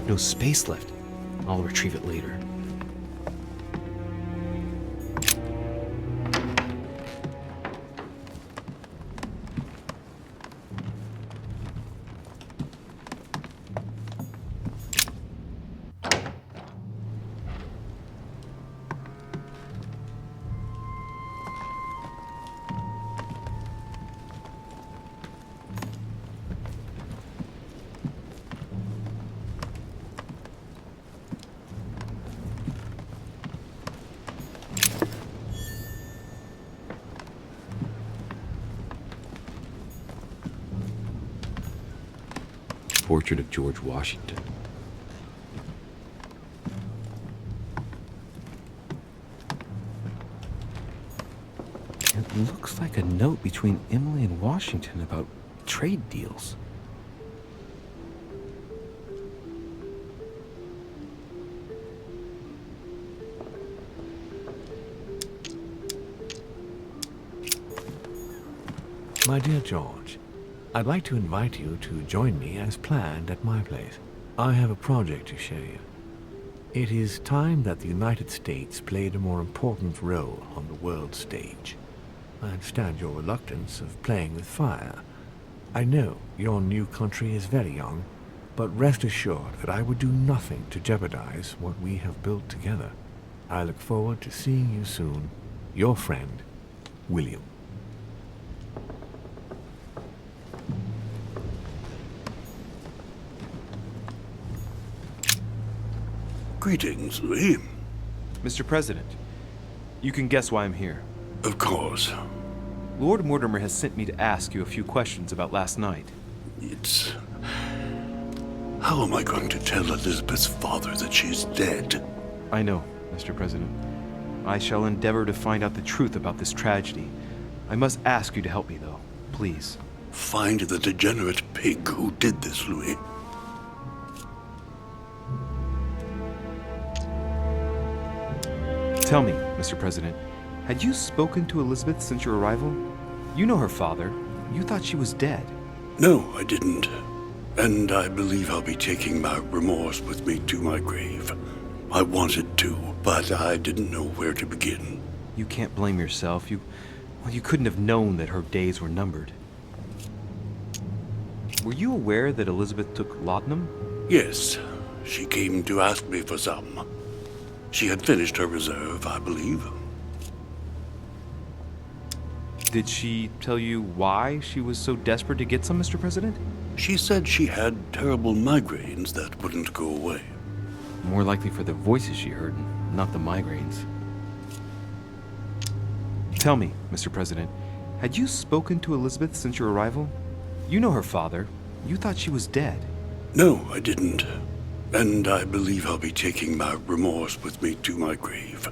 No space left. I'll retrieve it later. Portrait of George Washington. It looks like a note between Emily and Washington about trade deals. My dear George, I'd like to invite you to join me as planned at my place. I have a project to show you. It is time that the United States played a more important role on the world stage. I understand your reluctance of playing with fire. I know your new country is very young, but rest assured that I would do nothing to jeopardize what we have built together. I look forward to seeing you soon. Your friend, William. Greetings, Louis. Mr. President, you can guess why I'm here. Of course. Lord Mortimer has sent me to ask you a few questions about last night. It's... How am I going to tell Elizabeth's father that she's dead? I know, Mr. President. I shall endeavor to find out the truth about this tragedy. I must ask you to help me, though. Please. Find the degenerate pig who did this, Louis. Tell me, Mr. President, had you spoken to Elizabeth since your arrival? You know her father. You thought she was dead. No, I didn't. And I believe I'll be taking my remorse with me to my grave. I wanted to, but I didn't know where to begin. You can't blame yourself. You couldn't have known that her days were numbered. Were you aware that Elizabeth took laudanum? Yes, she came to ask me for some. She had finished her reserve, I believe. Did she tell you why she was so desperate to get some, Mr. President? She said she had terrible migraines that wouldn't go away. More likely for the voices she heard, not the migraines. Tell me, Mr. President, had you spoken to Elizabeth since your arrival? You know her father. You thought she was dead. No, I didn't. And I believe I'll be taking my remorse with me to my grave.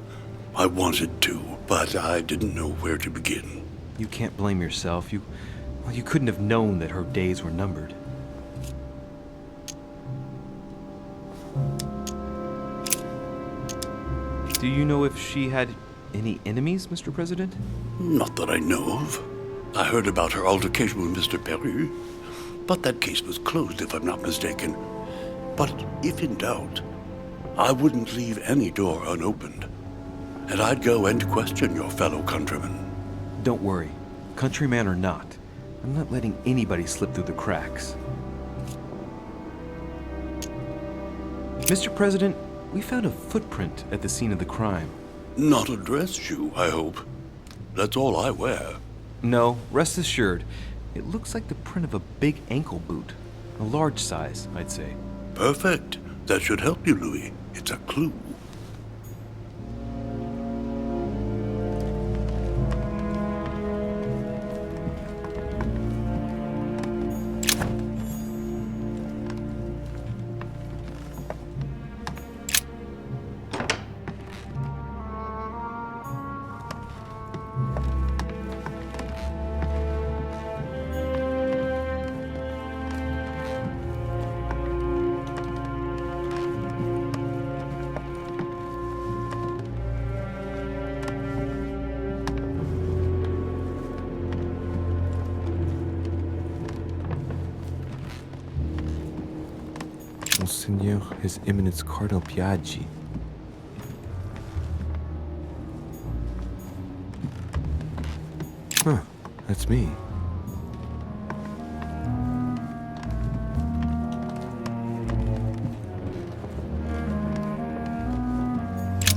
I wanted to, but I didn't know where to begin. You can't blame yourself. You couldn't have known that her days were numbered. Do you know if she had any enemies, Mr. President? Not that I know of. I heard about her altercation with Mr. Peru, but that case was closed if I'm not mistaken. But if in doubt, I wouldn't leave any door unopened. And I'd go and question your fellow countrymen. Don't worry, countryman or not, I'm not letting anybody slip through the cracks. Mr. President, we found a footprint at the scene of the crime. Not a dress shoe, I hope. That's all I wear. No, rest assured, it looks like the print of a big ankle boot. A large size, I'd say. Perfect. That should help you, Louis. It's a clue. Monseigneur, His Eminence Cardinal Piaggi. Huh, that's me.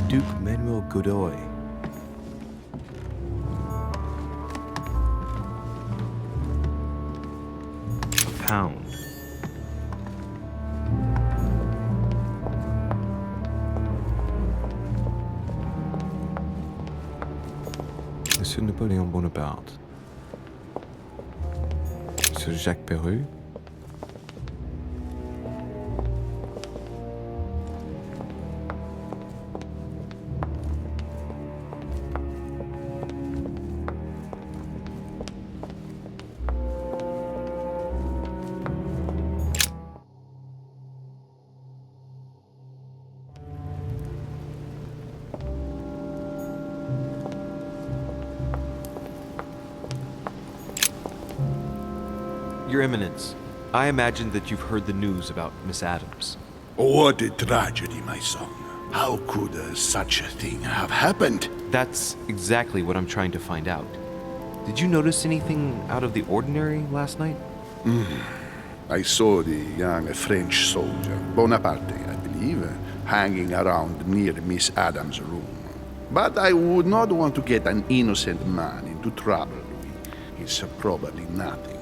Duke Manuel Godoy. A pound. Monsieur Napoléon Bonaparte. Monsieur Jacques Peru. Your Eminence, I imagine that you've heard the news about Miss Adams. What a tragedy, my son. How could such a thing have happened? That's exactly what I'm trying to find out. Did you notice anything out of the ordinary last night? I saw the young French soldier, Bonaparte, I believe, hanging around near Miss Adams' room. But I would not want to get an innocent man into trouble, Louis. It's probably nothing.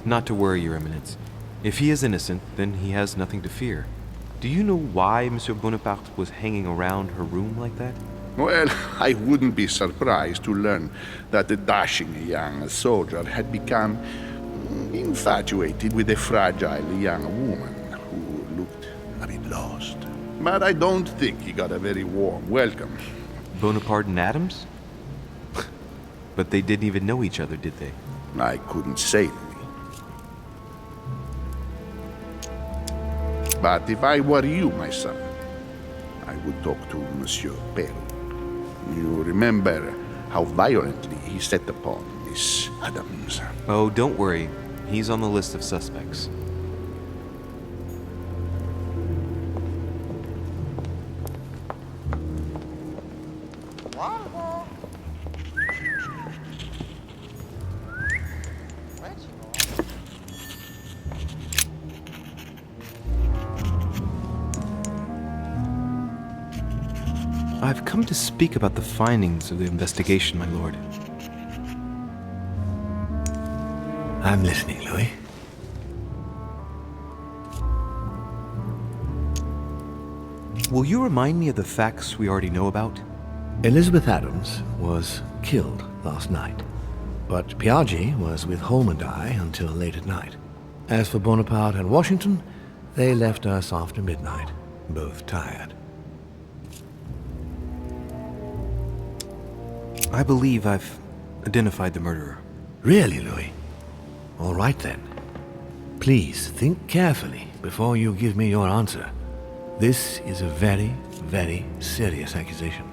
Not to worry, Your Eminence. If he is innocent, then he has nothing to fear. Do you know why Monsieur Bonaparte was hanging around her room like that? Well, I wouldn't be surprised to learn that the dashing young soldier had become infatuated with a fragile young woman who looked a bit lost. But I don't think he got a very warm welcome. Bonaparte and Adams? But they didn't even know each other, did they? I couldn't say, Louis. But if I were you, my son, I would talk to Monsieur Peru. You remember how violently he set upon Miss Adams. Oh, don't worry. He's on the list of suspects. I've come to speak about the findings of the investigation, my lord. I'm listening, Louis. Will you remind me of the facts we already know about? Elizabeth Adams was killed last night, but Piaggi was with Holm and I until late at night. As for Bonaparte and Washington, they left us after midnight, both tired. I believe I've identified the murderer. Really, Louis? All right then. Please think carefully before you give me your answer. This is a very, very serious accusation.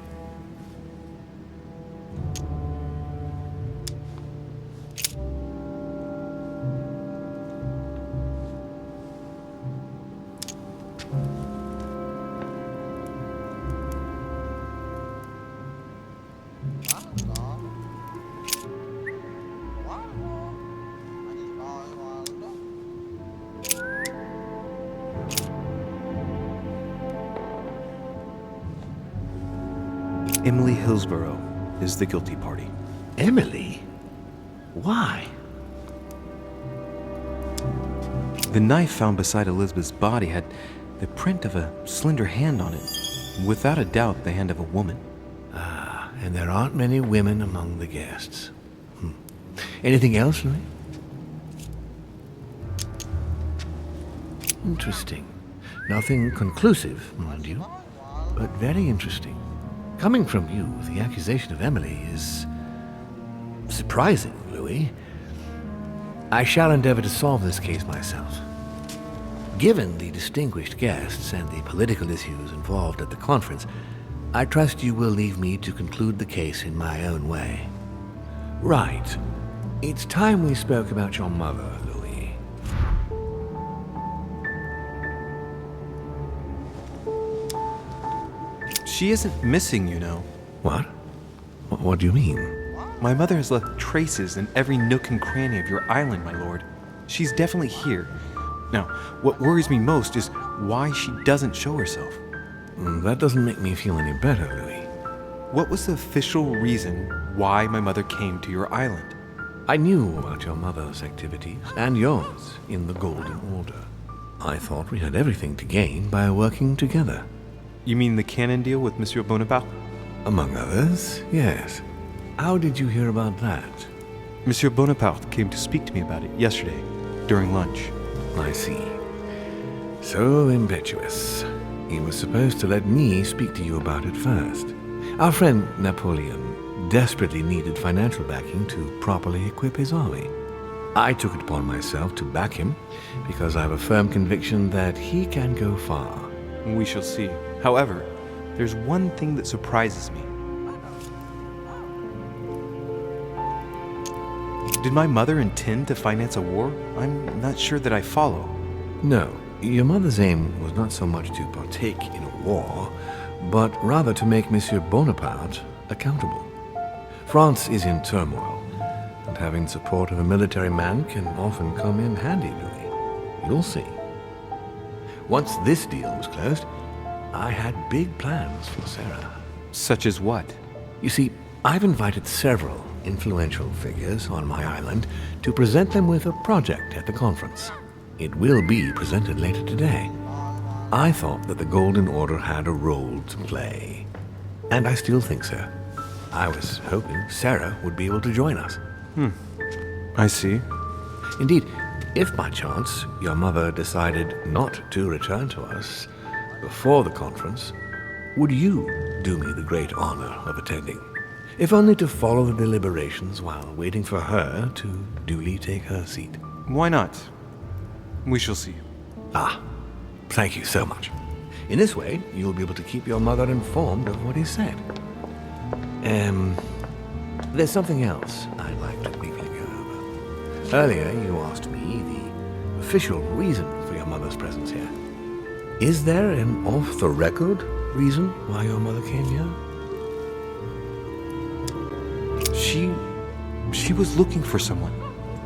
Emily Hillsborough is the guilty party. Emily? Why? The knife found beside Elizabeth's body had the print of a slender hand on it. Without a doubt, the hand of a woman. Ah, and there aren't many women among the guests. Anything else, Louis? Interesting. Nothing conclusive, mind you, but very interesting. Coming from you, the accusation of Emily is surprising, Louis. I shall endeavor to solve this case myself. Given the distinguished guests and the political issues involved at the conference, I trust you will leave me to conclude the case in my own way. Right. It's time we spoke about your mother, Louis. She isn't missing, you know. What? What do you mean? My mother has left traces in every nook and cranny of your island, my lord. She's definitely here. Now, what worries me most is why she doesn't show herself. That doesn't make me feel any better, Louis. What was the official reason why my mother came to your island? I knew about your mother's activities, and yours, in the Golden Order. I thought we had everything to gain by working together. You mean the cannon deal with Monsieur Bonaparte? Among others, yes. How did you hear about that? Monsieur Bonaparte came to speak to me about it yesterday, during lunch. I see. So impetuous. He was supposed to let me speak to you about it first. Our friend Napoleon desperately needed financial backing to properly equip his army. I took it upon myself to back him because I have a firm conviction that he can go far. We shall see. However, there's one thing that surprises me. Did my mother intend to finance a war? I'm not sure that I follow. No, your mother's aim was not so much to partake in a war, but rather to make Monsieur Bonaparte accountable. France is in turmoil, and having the support of a military man can often come in handy, Louis. You'll see. Once this deal was closed, I had big plans for Sarah. Such as what? You see, I've invited several influential figures on my island to present them with a project at the conference. It will be presented later today. I thought that the Golden Order had a role to play, and I still think so. I was hoping Sarah would be able to join us. I see. Indeed, if by chance your mother decided not to return to us before the conference, would you do me the great honor of attending? If only to follow the deliberations while waiting for her to duly take her seat. Why not? We shall see. Ah, thank you so much. In this way, you'll be able to keep your mother informed of what is said. There's something else I'd like to briefly go over. Earlier, you asked me the official reason for your mother's presence here. Is there an off-the-record reason why your mother came here? She was looking for someone.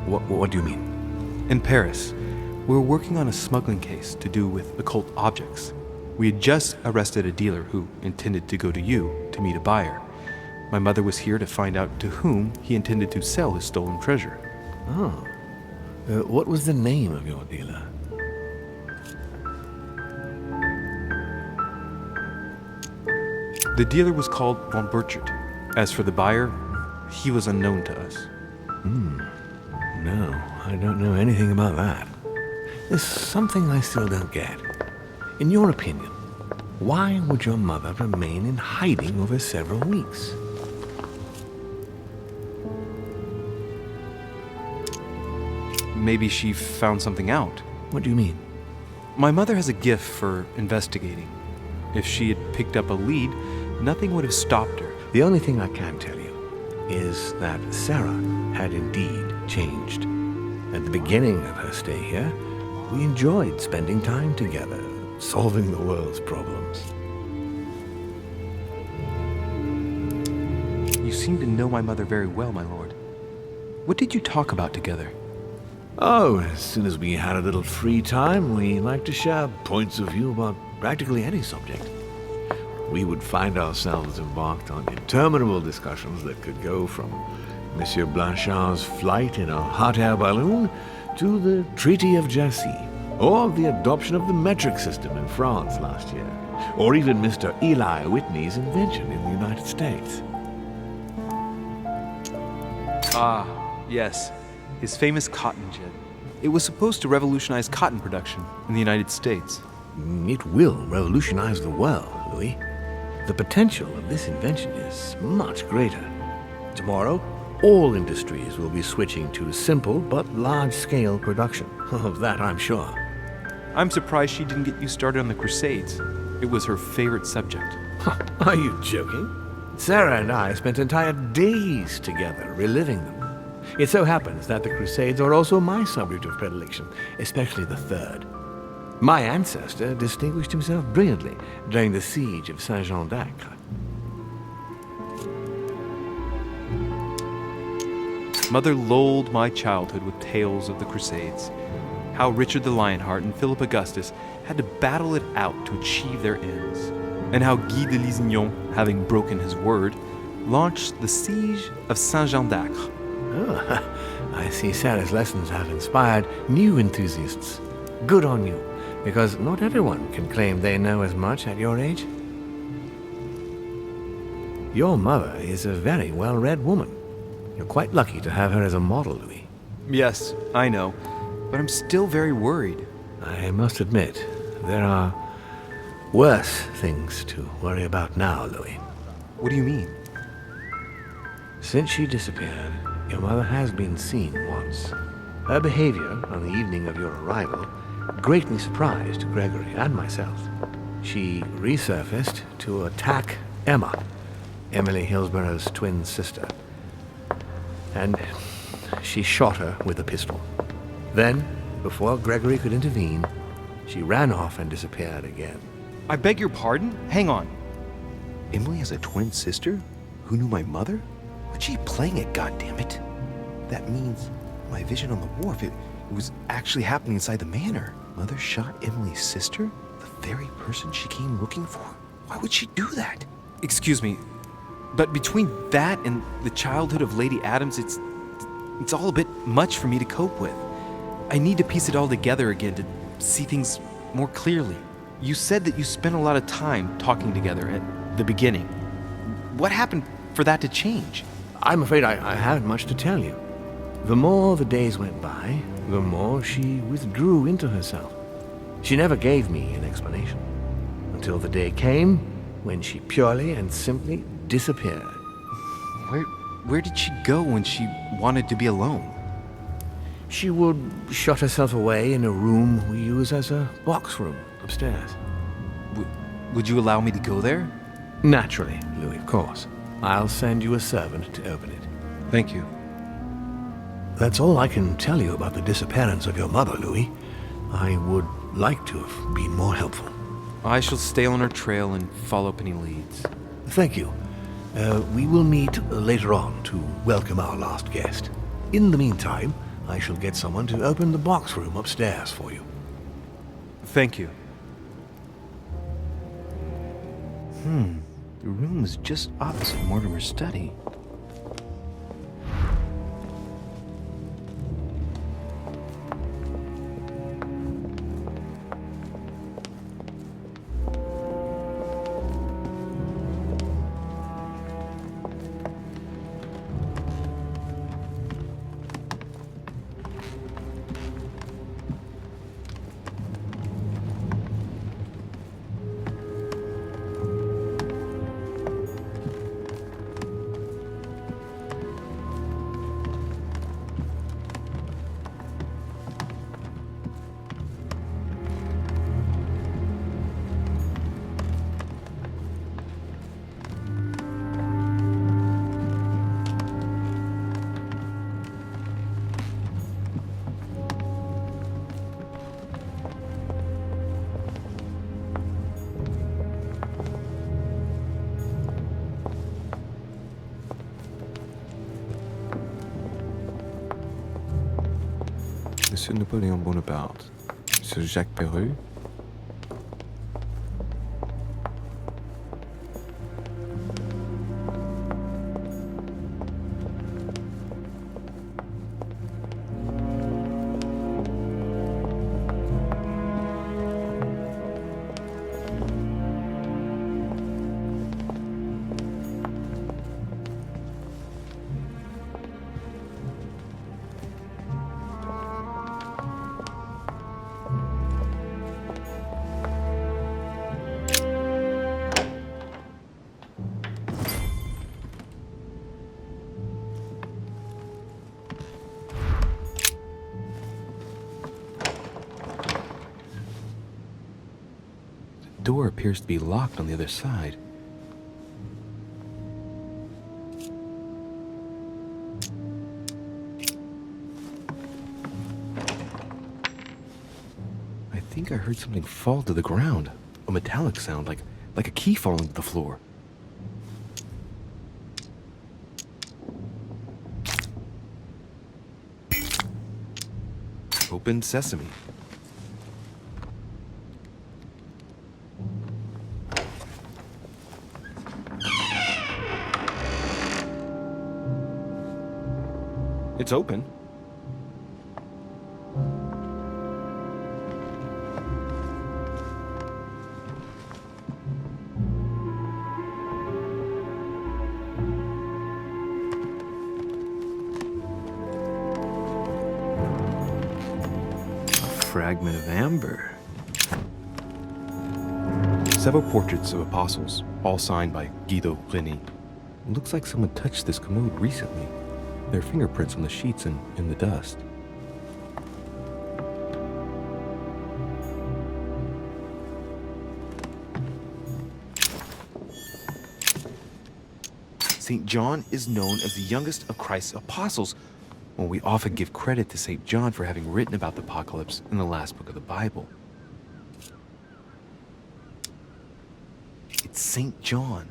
What do you mean? In Paris, we were working on a smuggling case to do with occult objects. We had just arrested a dealer who intended to go to you to meet a buyer. My mother was here to find out to whom he intended to sell his stolen treasure. Oh. What was the name of your dealer? The dealer was called Von Burchard. As for the buyer, he was unknown to us. No, I don't know anything about that. There's something I still don't get. In your opinion, why would your mother remain in hiding over several weeks? Maybe she found something out. What do you mean? My mother has a gift for investigating. If she had picked up a lead, nothing would have stopped her. The only thing I can tell you is that Sarah had indeed changed. At the beginning of her stay here, we enjoyed spending time together, solving the world's problems. You seem to know my mother very well, my lord. What did you talk about together? Oh, as soon as we had a little free time, we liked to share points of view about practically any subject. We would find ourselves embarked on interminable discussions that could go from Monsieur Blanchard's flight in a hot air balloon to the Treaty of Jassy, or the adoption of the metric system in France last year, or even Mr. Eli Whitney's invention in the United States. Ah, yes. His famous cotton gin. It was supposed to revolutionize cotton production in the United States. It will revolutionize the world, Louis. The potential of this invention is much greater. Tomorrow, all industries will be switching to simple but large-scale production. Of that, I'm sure. I'm surprised she didn't get you started on the Crusades. It was her favorite subject. Are you joking? Sarah and I spent entire days together reliving them. It so happens that the Crusades are also my subject of predilection, especially the third. My ancestor distinguished himself brilliantly during the siege of Saint-Jean d'Acre. Mother lulled my childhood with tales of the Crusades. How Richard the Lionheart and Philip Augustus had to battle it out to achieve their ends. And how Guy de Lusignan, having broken his word, launched the siege of Saint-Jean d'Acre. Oh, I see Sarah's lessons have inspired new enthusiasts. Good on you, because not everyone can claim they know as much at your age. Your mother is a very well-read woman. You're quite lucky to have her as a model, Louis. Yes, I know, but I'm still very worried. I must admit, there are worse things to worry about now, Louis. What do you mean? Since she disappeared, your mother has been seen once. Her behavior on the evening of your arrival greatly surprised Gregory and myself. She resurfaced to attack Emma, Emily Hillsborough's twin sister. And she shot her with a pistol. Then, before Gregory could intervene, she ran off and disappeared again. I beg your pardon? Hang on. Emily has a twin sister who knew my mother? What's she playing at, goddammit? That means my vision on the wharf, it was actually happening inside the manor. Mother shot Emily's sister? The very person she came looking for? Why would she do that? Excuse me, but between that and the childhood of Lady Adams, it's all a bit much for me to cope with. I need to piece it all together again to see things more clearly. You said that you spent a lot of time talking together at the beginning. What happened for that to change? I'm afraid I haven't much to tell you. The more the days went by, the more she withdrew into herself. She never gave me an explanation, until the day came when she purely and simply disappeared. Where did she go when she wanted to be alone? She would shut herself away in a room we use as a box room upstairs. Would you allow me to go there? Naturally, Louis, of course. I'll send you a servant to open it. Thank you. That's all I can tell you about the disappearance of your mother, Louis. I would like to have been more helpful. I shall stay on her trail and follow up any leads. Thank you. We will meet later on to welcome our last guest. In the meantime, I shall get someone to open the box room upstairs for you. Thank you. The room is just opposite Mortimer's study. Monsieur Napoléon Bonaparte. Monsieur Jacques Perru. The door appears to be locked on the other side. I think I heard something fall to the ground. A metallic sound, like a key falling to the floor. Open sesame. It's open. A fragment of amber. Several portraits of apostles, all signed by Guido Reni. It looks like someone touched this commode recently. There are fingerprints on the sheets and in the dust. St. John is known as the youngest of Christ's apostles. Well, we often give credit to St. John for having written about the apocalypse in the last book of the Bible. It's St. John,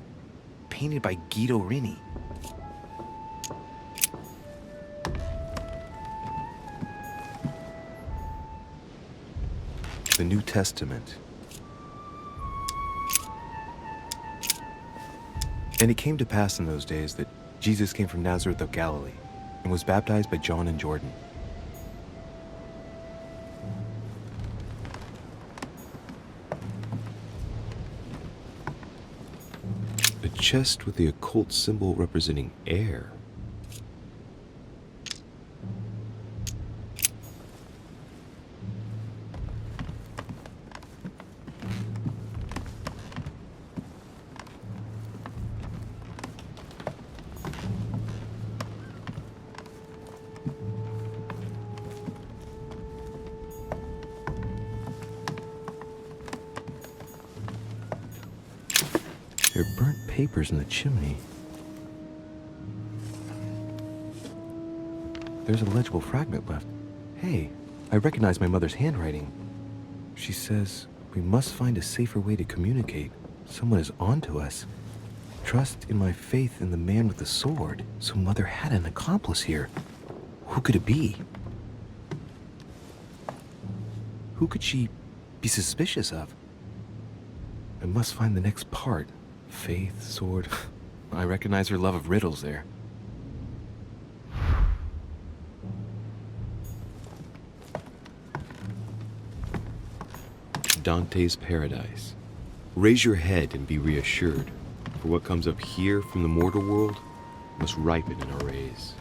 painted by Guido Reni. The New Testament. And it came to pass in those days that Jesus came from Nazareth of Galilee and was baptized by John in Jordan. A chest with the occult symbol representing air. There are burnt papers in the chimney. There's a legible fragment left. Hey, I recognize my mother's handwriting. She says, we must find a safer way to communicate. Someone is on to us. trust in my faith in the man with the sword, so Mother had an accomplice here. Who could it be? Who could she be suspicious of? I must find the next part. Faith, sword. I recognize her love of riddles there. Dante's Paradise. Raise your head and be reassured, for what comes up here from the mortal world must ripen in our rays.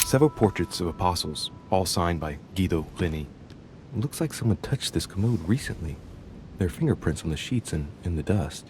Several portraits of apostles, all signed by Guido Pliny. It looks like someone touched this commode recently. There are fingerprints on the sheets and in the dust.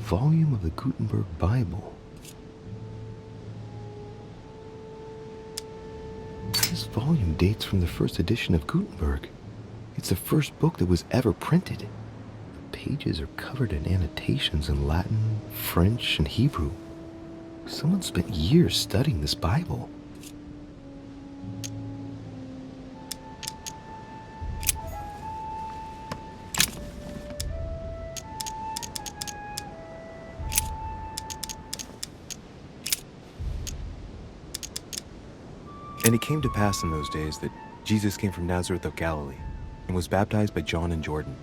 Volume of the Gutenberg Bible. This volume dates from the first edition of Gutenberg. It's the first book that was ever printed. The pages are covered in annotations in Latin, French, and Hebrew. Someone spent years studying this Bible. And it came to pass in those days that Jesus came from Nazareth of Galilee and was baptized by John in Jordan.